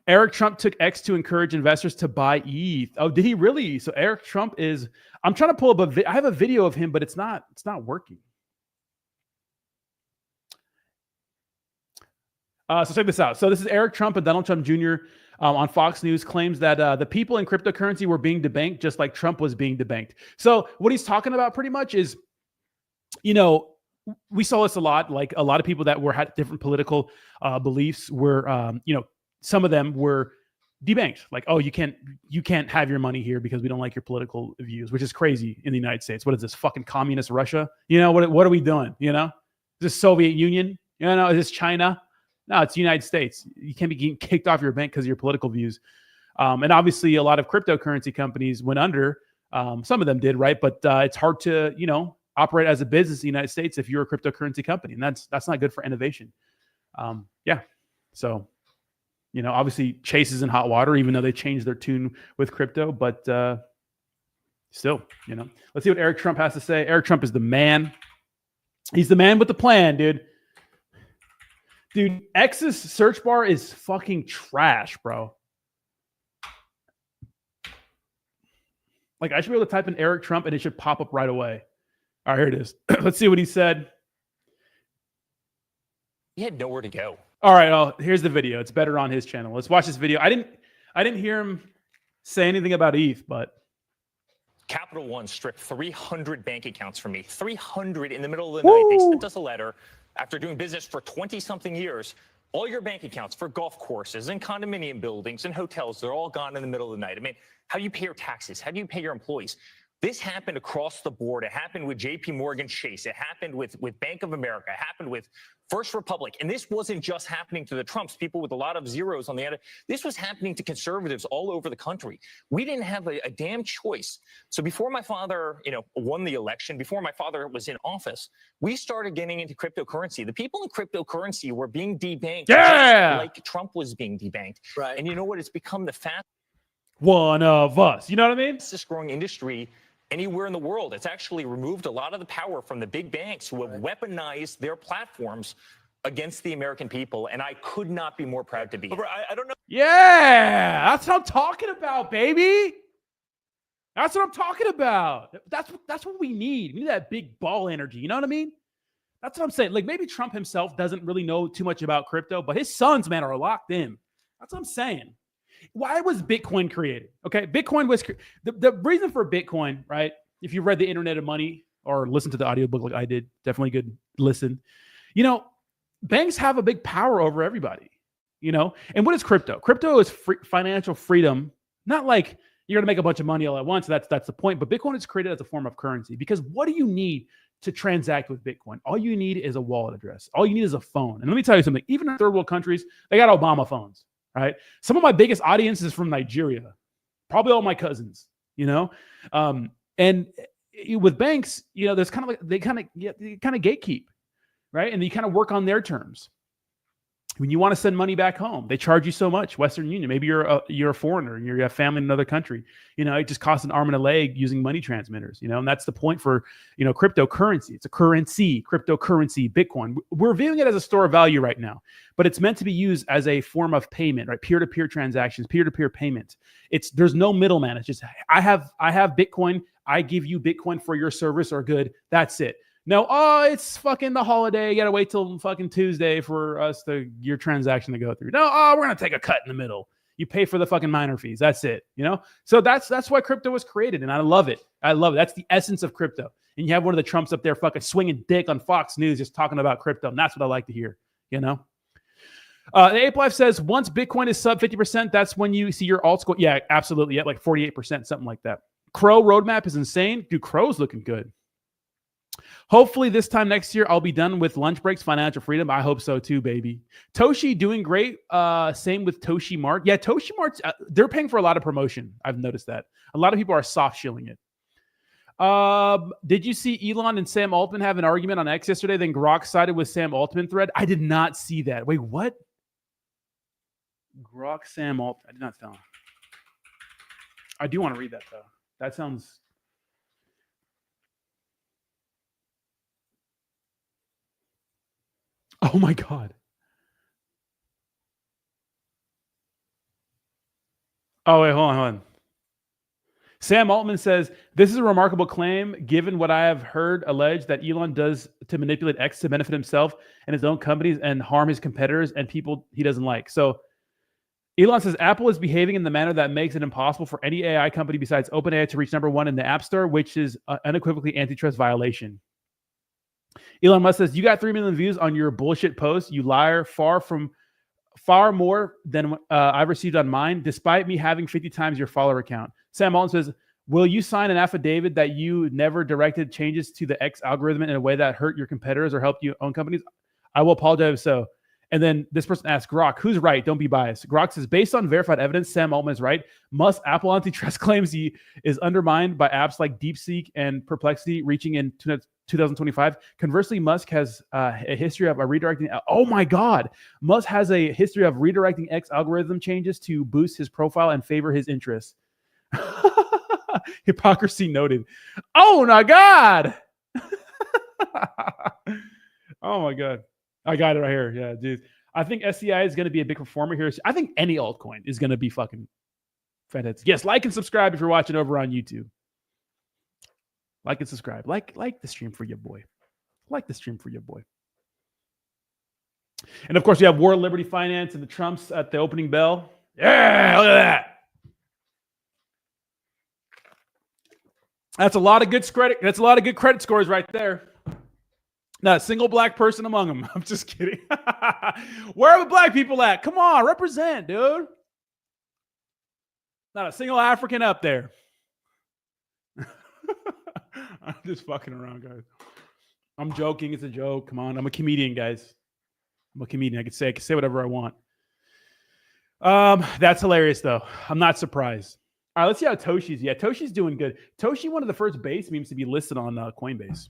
Eric Trump took X to encourage investors to buy ETH. Oh, did he really? So Eric Trump I'm trying to pull up I have a video of him, but it's not working. So check this out. So this is Eric Trump and Donald Trump Jr. On Fox News claims that the people in cryptocurrency were being debanked just like Trump was being debanked. So what he's talking about pretty much is, we saw this a lot. Like a lot of people that had different political beliefs were, some of them were debanked. Like, oh, you can't have your money here because we don't like your political views, which is crazy in the United States. What is this, fucking communist Russia? What are we doing? Is this Soviet Union? Is this China? No, it's the United States. You can't be getting kicked off your bank because of your political views. And obviously a lot of cryptocurrency companies went under. Some of them did, right? But it's hard to, operate as a business in the United States if you're a cryptocurrency company. And that's not good for innovation. Yeah. So, obviously Chase is in hot water, even though they changed their tune with crypto. But still, let's see what Eric Trump has to say. Eric Trump is the man. He's the man with the plan, dude. Dude, X's search bar is fucking trash, bro. Like, I should be able to type in Eric Trump and it should pop up right away. All right, here it is. Let's see what he said. He had nowhere to go. All right, here's the video. It's better on his channel. Let's watch this video. I didn't hear him say anything about ETH, but Capital One stripped 300 bank accounts from me. 300 in the middle of the night. They sent us a letter after doing business for 20-something years. All your bank accounts for golf courses and condominium buildings and hotels, they're all gone in the middle of the night. I mean, how do you pay your taxes? How do you pay your employees? This happened across the board. It happened with JP Morgan Chase. It happened with Bank of America. It happened with First Republic. And this wasn't just happening to the Trumps, people with a lot of zeros on the end. This was happening to conservatives all over the country. We didn't have a damn choice. So before my father, won the election, before my father was in office, we started getting into cryptocurrency. The people in cryptocurrency were being debanked, just like Trump was being debanked. Right. And you know what? It's become the fastest one of us. You know what I mean? Fastest growing industry anywhere in the world. It's actually removed a lot of the power from the big banks who have weaponized their platforms against the American people. And I could not be more proud to be. I don't know. Yeah, that's what I'm talking about, baby. That's what I'm talking about. That's what we need. We need that big ball energy. You know what I mean? That's what I'm saying. Like maybe Trump himself doesn't really know too much about crypto, but his sons, man, are locked in. That's what I'm saying. Why was Bitcoin created? Okay, Bitcoin was the reason for Bitcoin, right? If you read the Internet of Money or listened to the audiobook like I did, definitely good listen. You know, banks have a big power over everybody, you know? And what is crypto? Crypto is financial freedom, not like you're going to make a bunch of money all at once. That's the point. But Bitcoin is created as a form of currency because what do you need to transact with Bitcoin? All you need is a wallet address. All you need is a phone. And let me tell you something, even in third world countries, they got Obama phones, right? Some of my biggest audience is from Nigeria, probably all my cousins, you know? And with banks, you know, there's kind of like, they kind of gatekeep, right? And you kind of work on their terms. When you want to send money back home, they charge you so much. Western Union, maybe you're a foreigner and you have family in another country. You know, it just costs an arm and a leg using money transmitters. You know, and that's the point for cryptocurrency. It's a currency, cryptocurrency, Bitcoin. We're viewing it as a store of value right now, but it's meant to be used as a form of payment, right? Peer-to-peer transactions, peer-to-peer payment. There's no middleman. It's just I have Bitcoin. I give you Bitcoin for your service or good. That's it. No, it's fucking the holiday. You got to wait till fucking Tuesday for your transaction to go through. No, we're going to take a cut in the middle. You pay for the fucking miner fees. That's it. You know? So that's why crypto was created. And I love it. That's the essence of crypto. And you have one of the Trumps up there fucking swinging dick on Fox News just talking about crypto. And that's what I like to hear. You know? The Ape Life says, once Bitcoin is sub 50%, that's when you see your alts go. Yeah, absolutely. Yeah, like 48%, something like that. Crow roadmap is insane. Dude, Crow's looking good. Hopefully this time next year, I'll be done with lunch breaks, financial freedom. I hope so too, baby. Toshi doing great. Same with Toshi Mart. Yeah, Toshi Mart, they're paying for a lot of promotion. I've noticed that. A lot of people are soft shilling it. Did you see Elon and Sam Altman have an argument on X yesterday? Then Grok sided with Sam Altman thread. I did not see that. Wait, what? Grok, Sam Altman. I did not tell him. I do want to read that though. That sounds... Oh my God. Oh, wait, hold on. Sam Altman says, this is a remarkable claim given what I have heard alleged that Elon does to manipulate X to benefit himself and his own companies and harm his competitors and people he doesn't like. So Elon says Apple is behaving in the manner that makes it impossible for any AI company besides OpenAI to reach #1 in the App Store, which is unequivocally antitrust violation. Elon Musk says, you got 3 million views on your bullshit post, you liar, far more than I've received on mine, despite me having 50 times your follower count. Sam Altman says, will you sign an affidavit that you never directed changes to the X algorithm in a way that hurt your competitors or helped you own companies? I will apologize if so. And then this person asks Grok, who's right? Don't be biased. Grok says, based on verified evidence, Sam Altman is right. Musk Apple antitrust claims he is undermined by apps like DeepSeek and Perplexity reaching in 2025. Conversely, Musk has a history of redirecting. Oh my God. Musk has a history of redirecting X algorithm changes to boost his profile and favor his interests. Hypocrisy noted. Oh my God. Oh my God. I got it right here. Yeah, dude. I think SCI is going to be a big performer here. I think any altcoin is going to be fucking fantastic. Yes, like and subscribe if you're watching over on YouTube. Like and subscribe. Like the stream for your boy. Like the stream for your boy. And of course, you have War Liberty Finance and the Trumps at the opening bell. Yeah, look at that. That's a lot of good credit. That's a lot of good credit scores right there. Not a single black person among them. I'm just kidding. Where are the black people at? Come on, represent, dude. Not a single African up there. I'm just fucking around, guys. I'm joking. It's a joke. Come on. I'm a comedian, guys. I'm a comedian. I can say whatever I want. That's hilarious, though. I'm not surprised. All right, let's see how Toshi's. Yeah, Toshi's doing good. Toshi, one of the first base memes to be listed on Coinbase.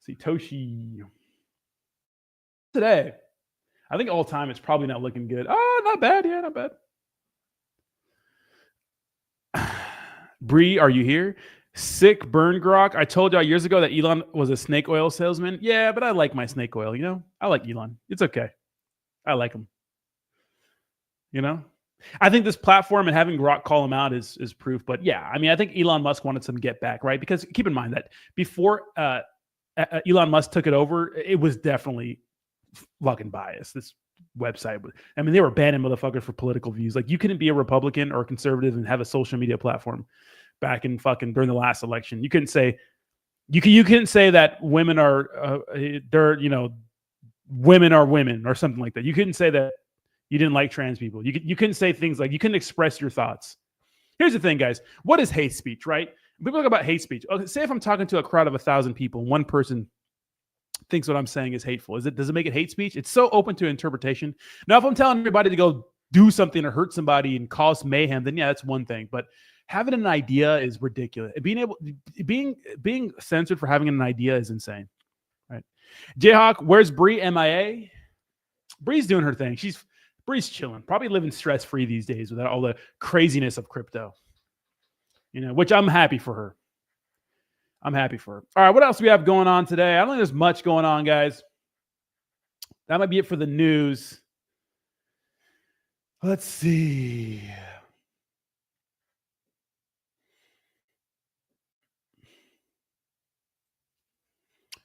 See, Toshi. Today, I think all time it's probably not looking good. Oh, not bad. Yeah, not bad. Bree, are you here? Sick burn grok. I told y'all years ago that Elon was a snake oil salesman. Yeah, but I like my snake oil, you know? I like Elon. It's okay. I like him. You know? I think this platform and having Grok call him out is proof. But yeah, I mean, I think Elon Musk wanted some get back, right? Because keep in mind that before Elon Musk took it over, it was definitely fucking biased. This website, I mean, they were banning motherfuckers for political views. Like, you couldn't be a Republican or a conservative and have a social media platform back in fucking during the last election. You couldn't say you couldn't say that women are women are women or something like that. You couldn't say that you didn't like trans people. You couldn't say things like, you couldn't express your thoughts. Here's the thing, guys. What is hate speech, right? People talk about hate speech. Okay, say if I'm talking to a crowd of 1,000 people and one person thinks what I'm saying is hateful. Does it make it hate speech? It's so open to interpretation. Now, if I'm telling everybody to go do something or hurt somebody and cause mayhem, then yeah, that's one thing. But having an idea is ridiculous. Being censored for having an idea is insane. Right? Jayhawk, where's Bree? MIA? Bree's doing her thing. Bree's chilling, probably living stress-free these days without all the craziness of crypto. Which I'm happy for her. I'm happy for her. All right, what else do we have going on today? I don't think there's much going on, guys. That might be it for the news. Let's see.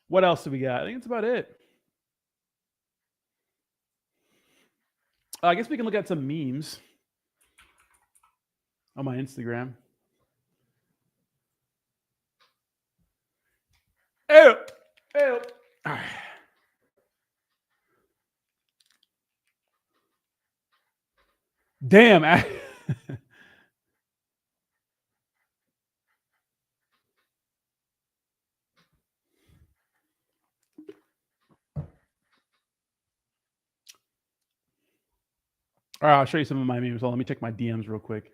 What else do we got? I think that's about it. I guess we can look at some memes on my Instagram. Ew. All right. Damn. All right, I'll show you some of my memes. Well, let me check my DMs real quick.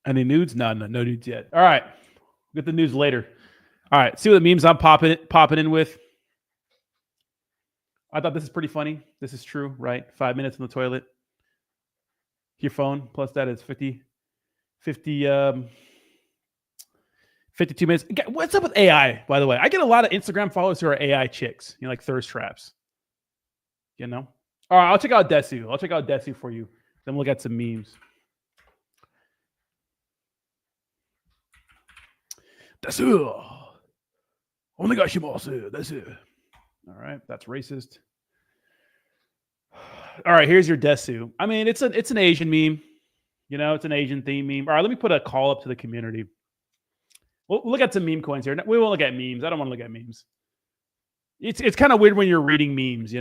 Any nudes? No nudes yet. All right. We'll get the news later. All right. See what the memes I'm popping in with. I thought this is pretty funny. This is true, right? 5 minutes in the toilet. Your phone plus that is 52 minutes. What's up with AI, by the way? I get a lot of Instagram followers who are AI chicks, like thirst traps. All right, I'll check out Desu. I'll check out Desu for you. Then we'll look at some memes. Desu. Onegashimasu. Desu. All right, that's racist. All right, here's your Desu. I mean, it's an Asian meme. It's an Asian theme meme. All right, let me put a call up to the community. We'll look at some meme coins here. We won't look at memes. I don't want to look at memes. It's kind of weird when you're reading memes,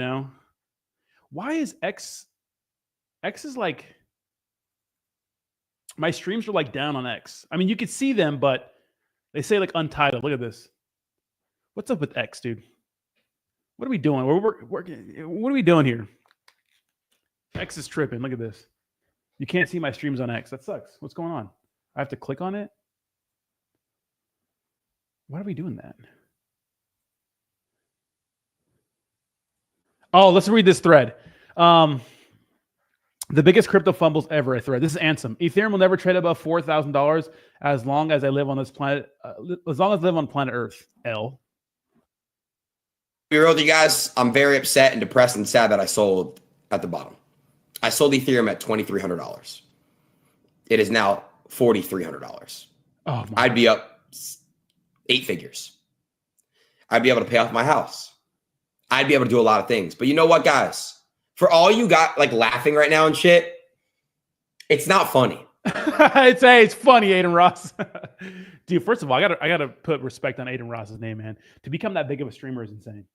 Why is X is like, my streams are like down on X. I mean, you could see them, but they say like untitled. Look at this. What's up with X, dude? What are we doing? What are we doing here? X is tripping. Look at this. You can't see my streams on X. That sucks. What's going on? I have to click on it? Why are we doing that? Oh, let's read this thread. The biggest crypto fumbles ever, a thread. This is Ansem. Ethereum will never trade above $4,000 as long as I live on this planet, as long as I live on planet Earth. L. Be real with you guys, I'm very upset and depressed and sad that I sold at the bottom. I sold Ethereum at $2,300. It is now $4,300. Oh, I'd be up 8 figures. I'd be able to pay off my house. I'd be able to do a lot of things. But you know what, guys? For all you got like laughing right now and shit, it's not funny. It's funny, Aiden Ross. Dude, first of all, I gotta put respect on Aiden Ross's name, man. To become that big of a streamer is insane.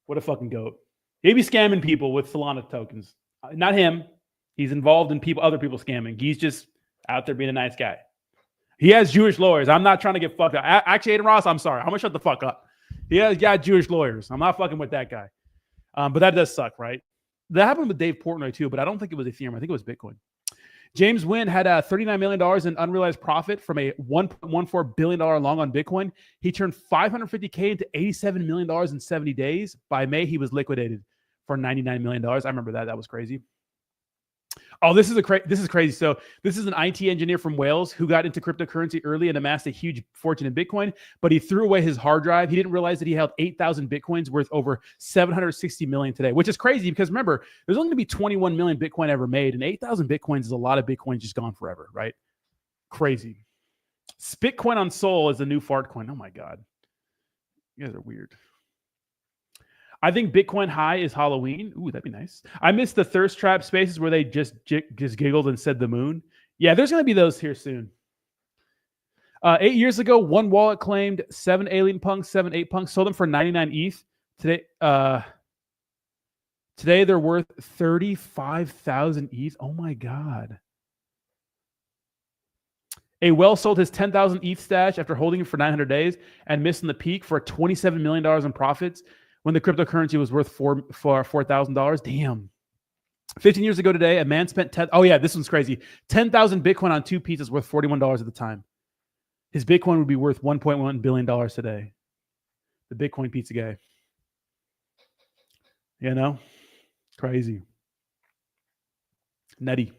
What a fucking goat. He be scamming people with Solana tokens. Not him. He's involved in other people scamming. He's just out there being a nice guy. He has Jewish lawyers. I'm not trying to get fucked up. Actually, Aiden Ross, I'm sorry. I'm gonna shut the fuck up. He has got Jewish lawyers. I'm not fucking with that guy. But that does suck, right? That happened with Dave Portnoy too, but I don't think it was Ethereum. I think it was Bitcoin. James Wynn had $39 million in unrealized profit from a $1.14 billion long on Bitcoin. He turned $550K into $87 million in 70 days. By May, he was liquidated for $99 million. I remember that. That was crazy. Oh, this is crazy. So this is an IT engineer from Wales who got into cryptocurrency early and amassed a huge fortune in Bitcoin, but he threw away his hard drive. He didn't realize that he held 8,000 Bitcoins worth over 760 million today, which is crazy because remember, there's only going to be 21 million Bitcoin ever made, and 8,000 Bitcoins is a lot of Bitcoins just gone forever, right? Crazy. Spitcoin on Sol is the new fart coin. Oh my God. You guys are weird. I think Bitcoin high is Halloween. Ooh, that'd be nice. I missed the thirst trap spaces where they just giggled and said the moon. Yeah, there's going to be those here soon. 8 years ago, one wallet claimed 7 alien punks, 7 8 punks, sold them for 99 ETH. Today they're worth 35,000 ETH. Oh my God. A well sold his 10,000 ETH stash after holding it for 900 days and missing the peak for $27 million in profits when the cryptocurrency was worth $4,000. Damn. 15 years ago today, a man spent this one's crazy. 10,000 Bitcoin on 2 pizzas worth $41 at the time. His Bitcoin would be worth $1.1 billion today. The Bitcoin pizza guy. You know? Crazy. Nutty.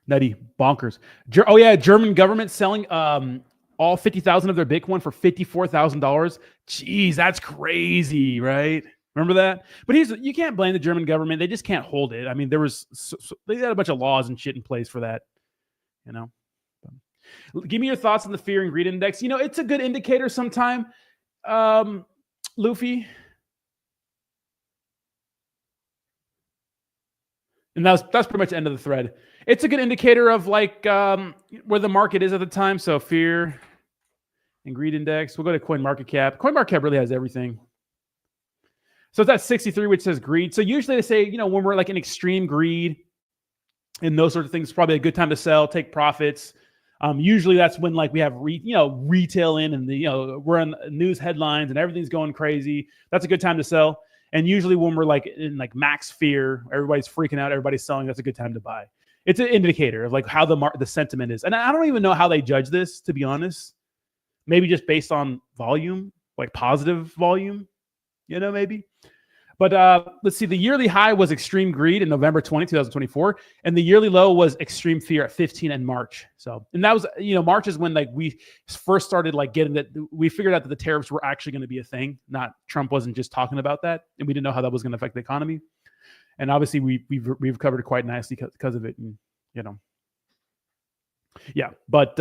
Bonkers. German government selling all 50,000 of their Bitcoin for $54,000. Jeez, that's crazy, right? Remember that? But you can't blame the German government. They just can't hold it. I mean, they had a bunch of laws and shit in place for that. You know? Give me your thoughts on the fear and greed index. You know, it's a good indicator sometime. Luffy. And that's pretty much the end of the thread. It's a good indicator of like where the market is at the time. So fear and greed index. We'll go to CoinMarketCap. CoinMarketCap really has everything. So it's at 63, which says greed. So usually they say, you know, when we're like in extreme greed and those sorts of things, it's probably a good time to sell, take profits. Usually that's when like we have retail in and we're on news headlines and everything's going crazy. That's a good time to sell. And usually when we're like in like max fear, everybody's freaking out, everybody's selling, that's a good time to buy. It's an indicator of like how the sentiment is. And I don't even know how they judge this, to be honest. Maybe just based on volume, like positive volume, maybe. But let's see, the yearly high was extreme greed in November 20, 2024. And the yearly low was extreme fear at 15 in March. So, and that was, March is when like we first started like getting that. We figured out that the tariffs were actually going to be a thing. Not Trump wasn't just talking about that. And we didn't know how that was going to affect the economy. And obviously we've recovered it quite nicely because of it. And, yeah, but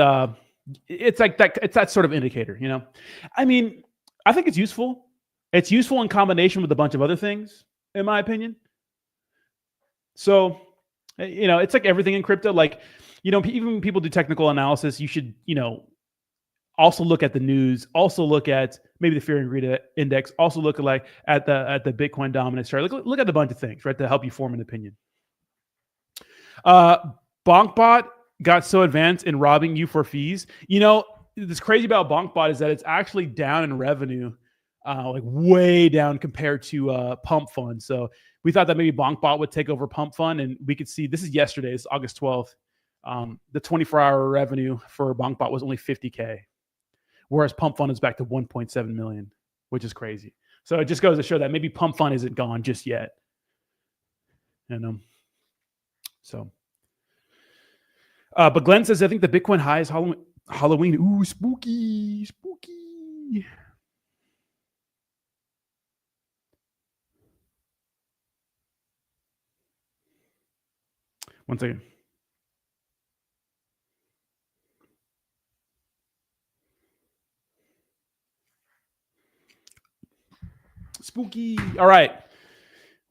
it's like that. It's that sort of indicator, I mean, I think it's useful. It's useful in combination with a bunch of other things, in my opinion. So, it's like everything in crypto. Like, even when people do technical analysis, you should, also look at the news, also look at maybe the fear and greed index, also look at the Bitcoin dominance chart. Look at a bunch of things, right, to help you form an opinion. BonkBot got so advanced in robbing you for fees. What's crazy about BonkBot is that it's actually down in revenue. Like way down compared to Pump Fund. So we thought that maybe BonkBot would take over Pump Fund, and we could see this is yesterday, it's August 12th. The 24-hour revenue for BonkBot was only $50K, whereas Pump Fund is back to 1.7 million, which is crazy. So it just goes to show that maybe Pump Fund isn't gone just yet. But Glenn says, I think the Bitcoin high is Halloween. Ooh, spooky. One second. Spooky. All right.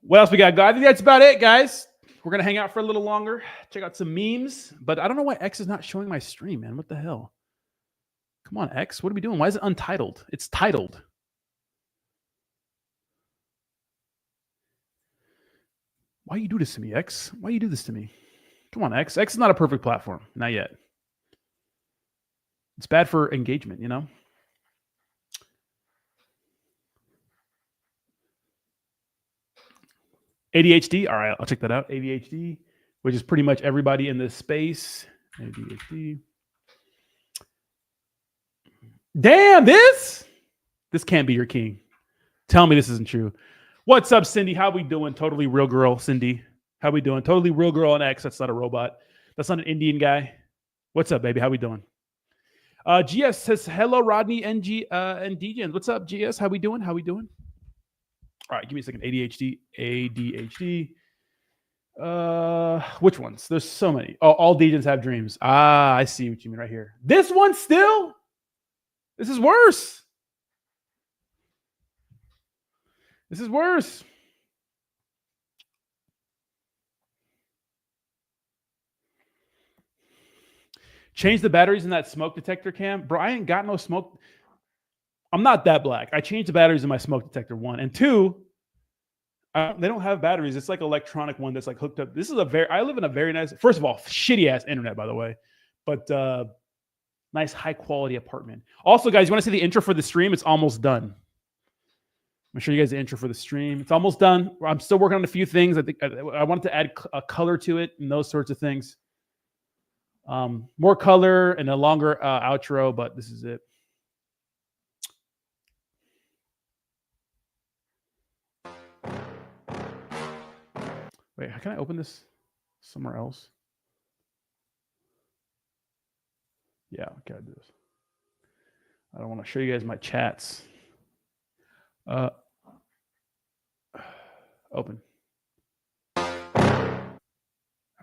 What else we got? I think that's about it, guys. We're going to hang out for a little longer. Check out some memes. But I don't know why X is not showing my stream, man. What the hell? Come on, X. What are we doing? Why is it untitled? It's titled. Why you do this to me, X? Why you do this to me? Come on, X. X is not a perfect platform. Not yet. It's bad for engagement, ADHD. All right, I'll check that out. ADHD, which is pretty much everybody in this space. ADHD. Damn, this can't be your king. Tell me this isn't true. What's up, Cindy? How we doing? Totally real girl, Cindy. How we doing? Totally real girl on X. That's not a robot. That's not an Indian guy. What's up, baby? How we doing? GS says, hello, Rodney and DJs. What's up, GS? How we doing? All right, give me a second. ADHD. Which ones? There's so many. Oh, all degens have dreams. Ah, I see what you mean right here. This one still? This is worse. This is worse. Change the batteries in that smoke detector cam. Bro, I ain't got no smoke. I'm not that black. I changed the batteries in my smoke detector, 1. And 2, they don't have batteries. It's like electronic one that's like hooked up. This is I live in a very nice, first of all, shitty ass internet, by the way, but nice high quality apartment. Also, guys, you want to see the intro for the stream? It's almost done. I'm gonna show you guys the intro for the stream. It's almost done. I'm still working on a few things. I think I wanted to add a color to it and those sorts of things. More color and a longer outro, but this is it. Wait, how can I open this somewhere else? Yeah, okay, I do this. I don't want to show you guys my chats. Open. All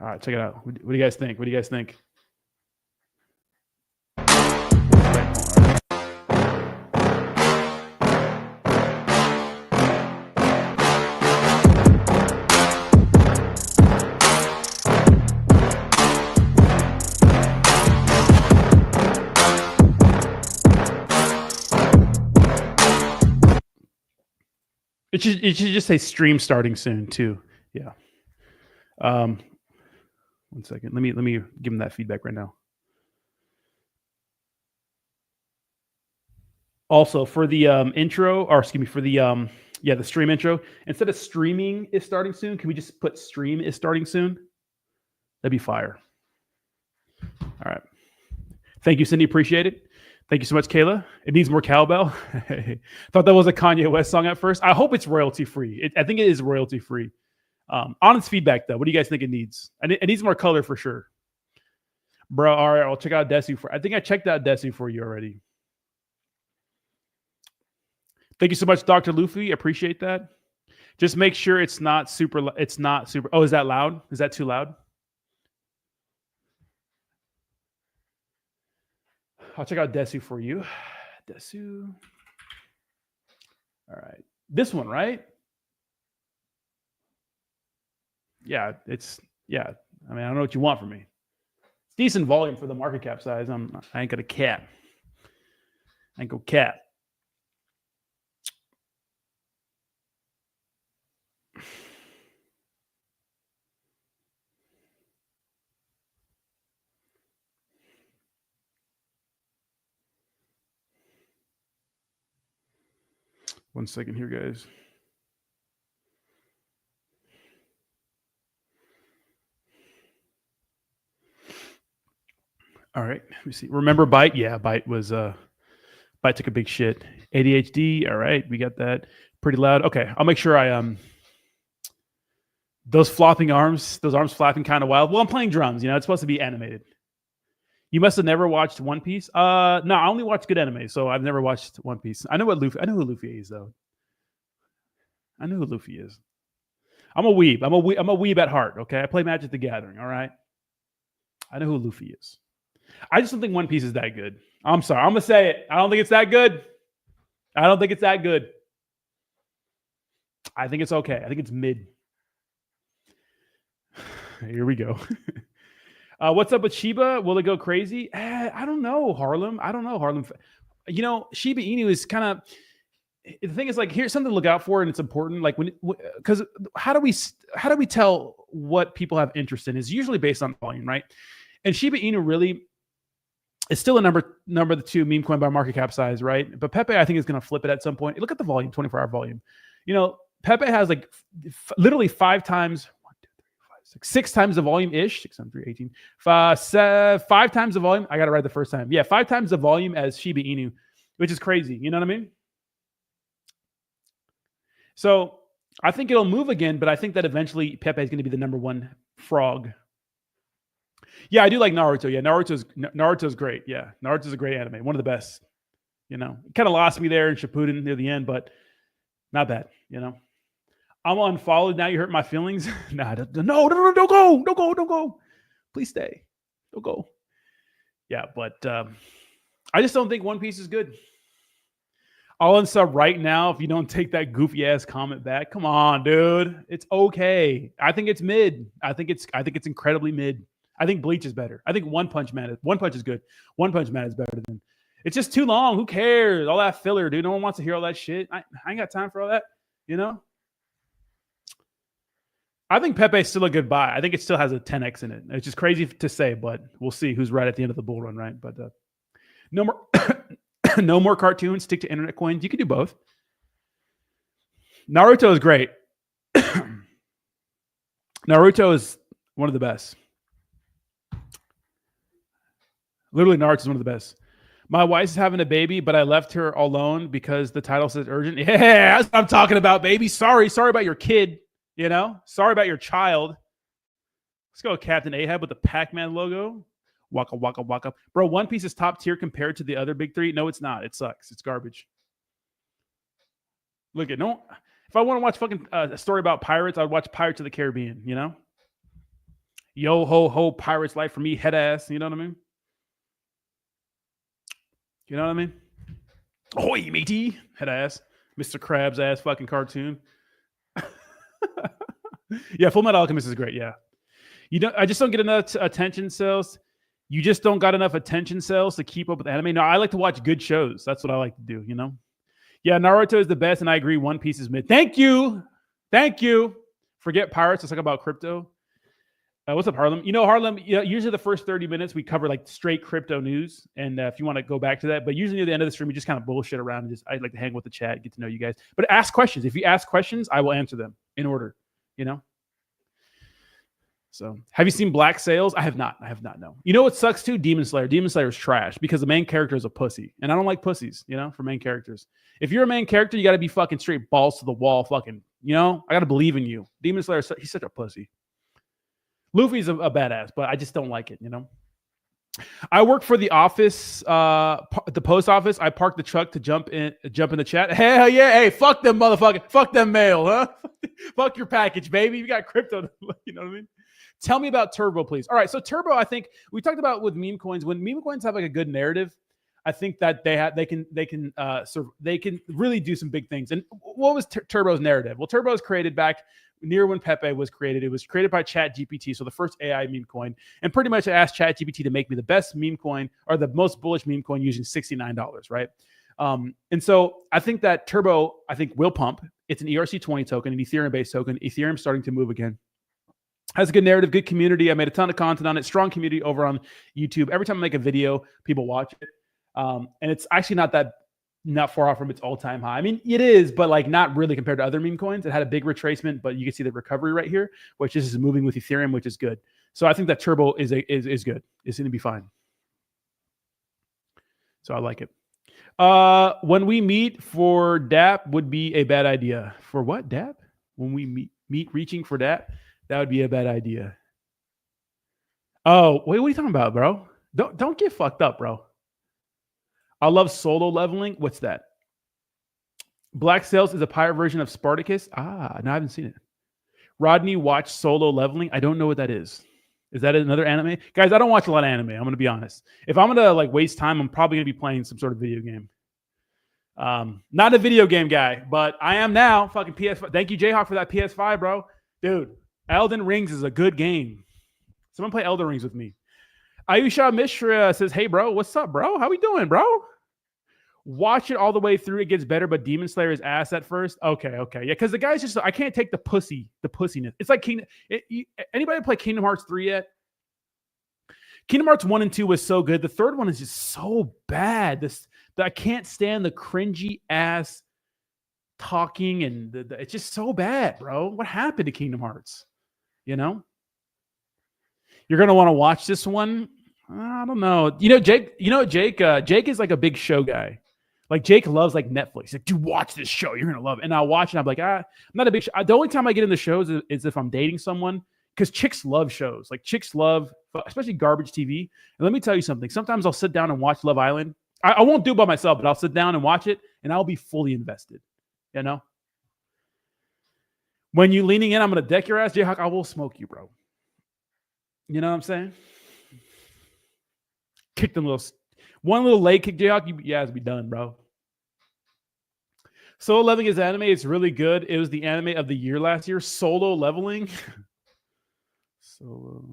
right, check it out. What do you guys think? What do you guys think? It should just say stream starting soon too. Yeah. 1 second. Let me give him that feedback right now. Also for the intro, or excuse me, for the the stream intro, instead of streaming is starting soon, can we just put stream is starting soon? That'd be fire. All right. Thank you, Cindy. Appreciate it. Thank you so much, Kayla. It needs more cowbell. Thought that was a Kanye West song at first. I hope it's royalty free. I think it is royalty free. Honest feedback though. What do you guys think it needs? It needs more color for sure. Bro, all right, I'll check out Desu I think I checked out Desu for you already. Thank you so much, Dr. Luffy. Appreciate that. Just make sure it's not super. Oh, is that loud? Is that too loud? I'll check out Desu for you. Desu. All right. This one, right? Yeah, I mean, I don't know what you want from me. It's decent volume for the market cap size. I ain't got a cat. I ain't go cat. One second here, guys. All right, let me see. Remember Byte? Yeah, Byte was Byte took a big shit. ADHD. All right, we got that. Pretty loud. Okay, I'll make sure I those flopping arms, those arms flapping kind of wild. Well, I'm playing drums. You know, it's supposed to be animated. You must have never watched One Piece. No, I only watch good anime, so I've never watched One Piece. I know who Luffy is, though. I know who Luffy is. I'm a weeb. I'm a weeb at heart. Okay, I play Magic the Gathering. All right. I know who Luffy is. I just don't think One Piece is that good. I'm sorry. I'm gonna say it. I don't think it's that good. I don't think it's that good. I think it's okay. I think it's mid. Here we go. What's up with Shiba? Will it go crazy? I don't know, Harlem. I don't know, Harlem. You know, Shiba Inu is kind of, the thing is, like, here's something to look out for, and it's important. Like, because how do we tell what people have interest in? Is usually based on volume, right? And Shiba Inu really is still a number 2 meme coin by market cap size, right? But Pepe, I think, is going to flip it at some point. Look at the volume, 24-hour volume. You know, Pepe has like literally 5 times. 6 times the volume ish. 6 times 3, 18. 5 times the volume. I got it right the first time. Yeah, 5 times the volume as Shiba Inu, which is crazy. You know what I mean? So I think it'll move again, but I think that eventually Pepe is going to be the number 1 frog. Yeah, I do like Naruto. Yeah, Naruto's great. Yeah, Naruto's a great anime. One of the best. You know, it kind of lost me there in Shippuden near the end, but not bad. You know. I'm unfollowed. Now you hurt my feelings. Nah, no, don't go. Please stay. Don't go. Yeah, but I just don't think One Piece is good. I'll unsub right now if you don't take that goofy ass comment back. Come on, dude. It's okay. I think it's mid. I think it's incredibly mid. I think Bleach is better. I think One Punch is good. One Punch Man is better than. It's just too long. Who cares? All that filler, dude. No one wants to hear all that shit. I ain't got time for all that. You know. I think Pepe's still a good buy. I think it still has a 10x in it. It's just crazy to say, but we'll see who's right at the end of the bull run, right? But no more. No more cartoons. Stick to internet coins. You can do both. Naruto is great. Naruto is one of the best. Literally, Naruto is one of the best. My wife's having a baby, but I left her alone because the title says urgent. Yeah, that's what I'm talking about, baby. Sorry about your kid. You know, sorry about your child. Let's go, Captain Ahab with the Pac-Man logo. Waka, waka, waka. Bro, One Piece is top tier compared to the other big three. No, it's not. It sucks. It's garbage. Look at no. If I want to watch fucking a story about pirates, I'd watch Pirates of the Caribbean. You know, yo ho ho, pirates life for me, head ass. You know what I mean? You know what I mean? Ahoy, matey, head ass, Mr. Krabs ass fucking cartoon. Yeah, Full Metal Alchemist is great. Yeah, I just don't get enough attention sales. You just don't got enough attention sales to keep up with anime. No, I like to watch good shows. That's what I like to do, you know? Yeah, Naruto is the best, and I agree. One Piece is mid. Thank you. Forget pirates. Let's talk about crypto. What's up, Harlem? You know, Harlem, usually the first 30 minutes, we cover like straight crypto news. And if you want to go back to that, but usually at the end of the stream, we just kind of bullshit around. And I'd like to hang with the chat, get to know you guys. But ask questions. If you ask questions, I will answer them in order, you know? So, have you seen Black Sails? I have not. No. You know what sucks too? Demon Slayer. Demon Slayer is trash because the main character is a pussy, and I don't like pussies. You know, for main characters. If you're a main character, you got to be fucking straight balls to the wall. Fucking, you know, I got to believe in you. Demon Slayer, he's such a pussy. Luffy's a badass, but I just don't like it. You know. I work for the office, the post office. I parked the truck to jump in the chat. Hell yeah! Hey, fuck them motherfucker. Fuck them mail, huh? Fuck your package, baby. You got crypto. You know what I mean? Tell me about Turbo, please. All right, so Turbo, I think we talked about with meme coins. When meme coins have like a good narrative, I think that they can really do some big things. And what was Turbo's narrative? Well, Turbo was created back near when Pepe was created. It was created by ChatGPT, so the first AI meme coin. And pretty much I asked ChatGPT to make me the best meme coin or the most bullish meme coin using $69, right? And so I think that Turbo, will pump. It's an ERC20 token, an Ethereum-based token. Ethereum's starting to move again. Has a good narrative, good community. I made a ton of content on it. Strong community over on YouTube. Every time I make a video, people watch it. And it's actually not far off from its all-time high. I mean, it is, but like not really compared to other meme coins. It had a big retracement, but you can see the recovery right here, which is moving with Ethereum, which is good. So I think that Turbo is good. It's going to be fine. So I like it. When we meet for DApp would be a bad idea. For what, DApp? When we meet reaching for DApp? That would be a bad idea. Oh, wait, what are you talking about, bro? Don't get fucked up, bro. I love solo leveling. What's that? Black Sails is a pirate version of Spartacus. No, I haven't seen it. Rodney watched Solo Leveling. I don't know what that is. Is that another anime? Guys, I don't watch a lot of anime. I'm going to be honest. If I'm going to like waste time, I'm probably going to be playing some sort of video game. Not a video game guy, but I am now. Fucking PS5. Thank you, Jayhawk, for that PS5, bro. Dude. Elden Rings is a good game. Someone play Elden Rings with me. Ayusha Mishra says, hey, bro, what's up, bro? How we doing, bro? Watch it all the way through. It gets better, but Demon Slayer is ass at first. Okay. Yeah, because the guy's just, I can't take the pussiness. It's like anybody play Kingdom Hearts 3 yet? Kingdom Hearts 1 and 2 was so good. The third one is just so bad. I can't stand the cringy ass talking, and it's just so bad, bro. What happened to Kingdom Hearts? You know, you're gonna want to watch this one. I don't know. Jake is like a big show guy. Like Jake loves like Netflix. He's like, dude, watch this show. You're gonna love it. And I'll watch it. I'm like, I'm not a big show. The only time I get into shows is if I'm dating someone, because chicks love shows. Like chicks love, especially garbage TV. And let me tell you something. Sometimes I'll sit down and watch Love Island. I won't do it by myself, but I'll sit down and watch it, and I'll be fully invested. You know. When you leaning in, I'm going to deck your ass, Jayhawk. I will smoke you, bro. You know what I'm saying? Kick them one little leg kick, Jayhawk. You guys be done, bro. Solo leveling is anime. It's really good. It was the anime of the year last year. Solo leveling. Solo.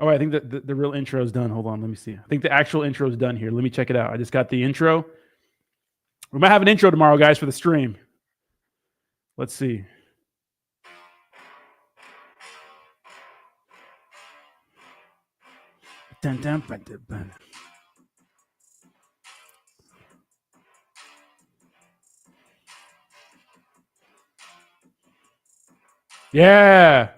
Oh, I think that the real intro is done. Hold on. Let me see. I think the actual intro is done here. Let me check it out. I just got the intro. We might have an intro tomorrow, guys, for the stream. Let's see. Dun, dun, dun, dun, dun. Yeah.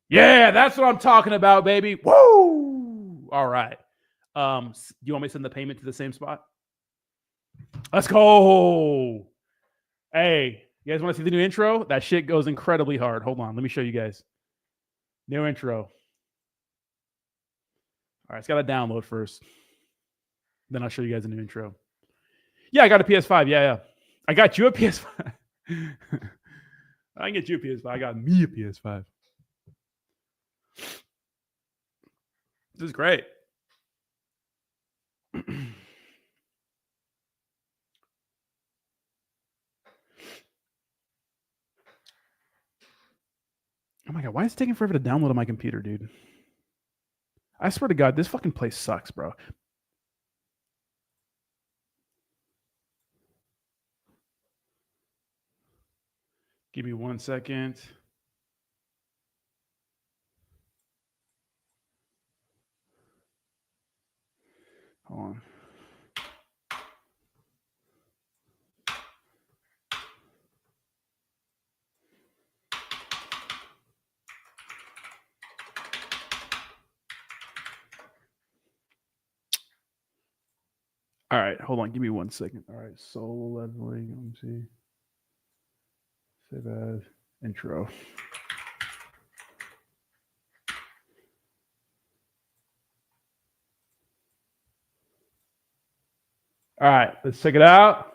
Yeah, that's what I'm talking about, baby. Woo! All right. Do you want me to send the payment to the same spot? Let's go. Hey, you guys want to see the new intro? That shit goes incredibly hard. Hold on. Let me show you guys. New intro. All right, it's got to download first. Then I'll show you guys the new intro. Yeah, I got a PS5. Yeah. I got you a PS5. I can get you a PS5. I got me a PS5. This is great. Oh my God, why is it taking forever to download on my computer, dude? I swear to God, this fucking place sucks, bro. Give me 1 second. Hold on. All right, hold on. Give me 1 second. All right, solo leveling. Let me see. Save as intro. All right, let's check it out.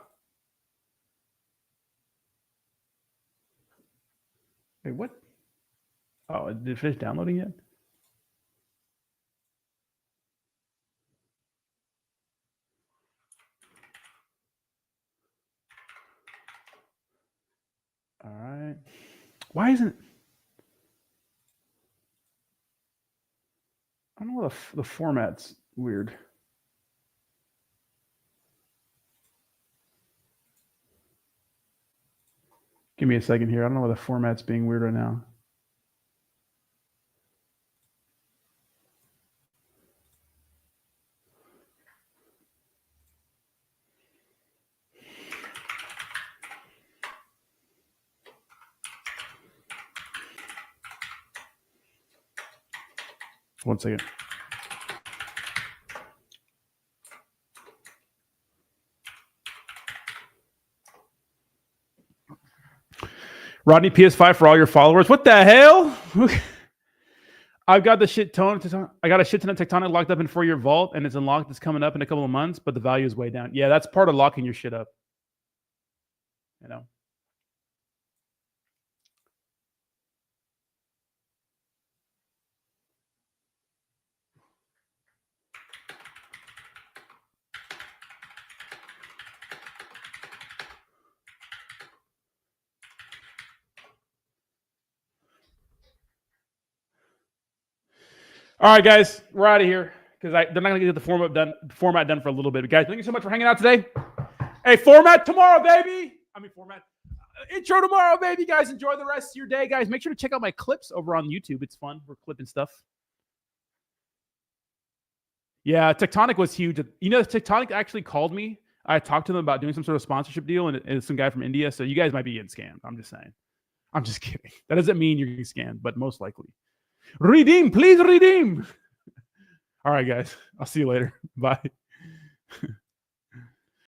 Wait, what? Oh, did it finish downloading yet? All right. Why isn't... I don't know, the format's weird. Give me a second here. I don't know why the format's being weird right now. One second. Rodney, PS5 for all your followers. What the hell? I've got the shit ton. I got a shit ton of Tectonic locked up in 4-year vault, and it's unlocked. It's coming up in a couple of months, but the value is way down. Yeah, that's part of locking your shit up. You know. All right, guys, we're out of here because they're not going to get the format done for a little bit. But guys, thank you so much for hanging out today. Hey, format tomorrow, baby. Format intro tomorrow, baby. Guys, enjoy the rest of your day, guys. Make sure to check out my clips over on YouTube. It's fun. We're clipping stuff. Yeah, Tectonic was huge. You know, Tectonic actually called me. I talked to them about doing some sort of sponsorship deal, and it's some guy from India. So you guys might be getting scammed. I'm just saying. I'm just kidding. That doesn't mean you're getting scammed, but most likely. Redeem, please redeem. All right, guys. I'll see you later. Bye.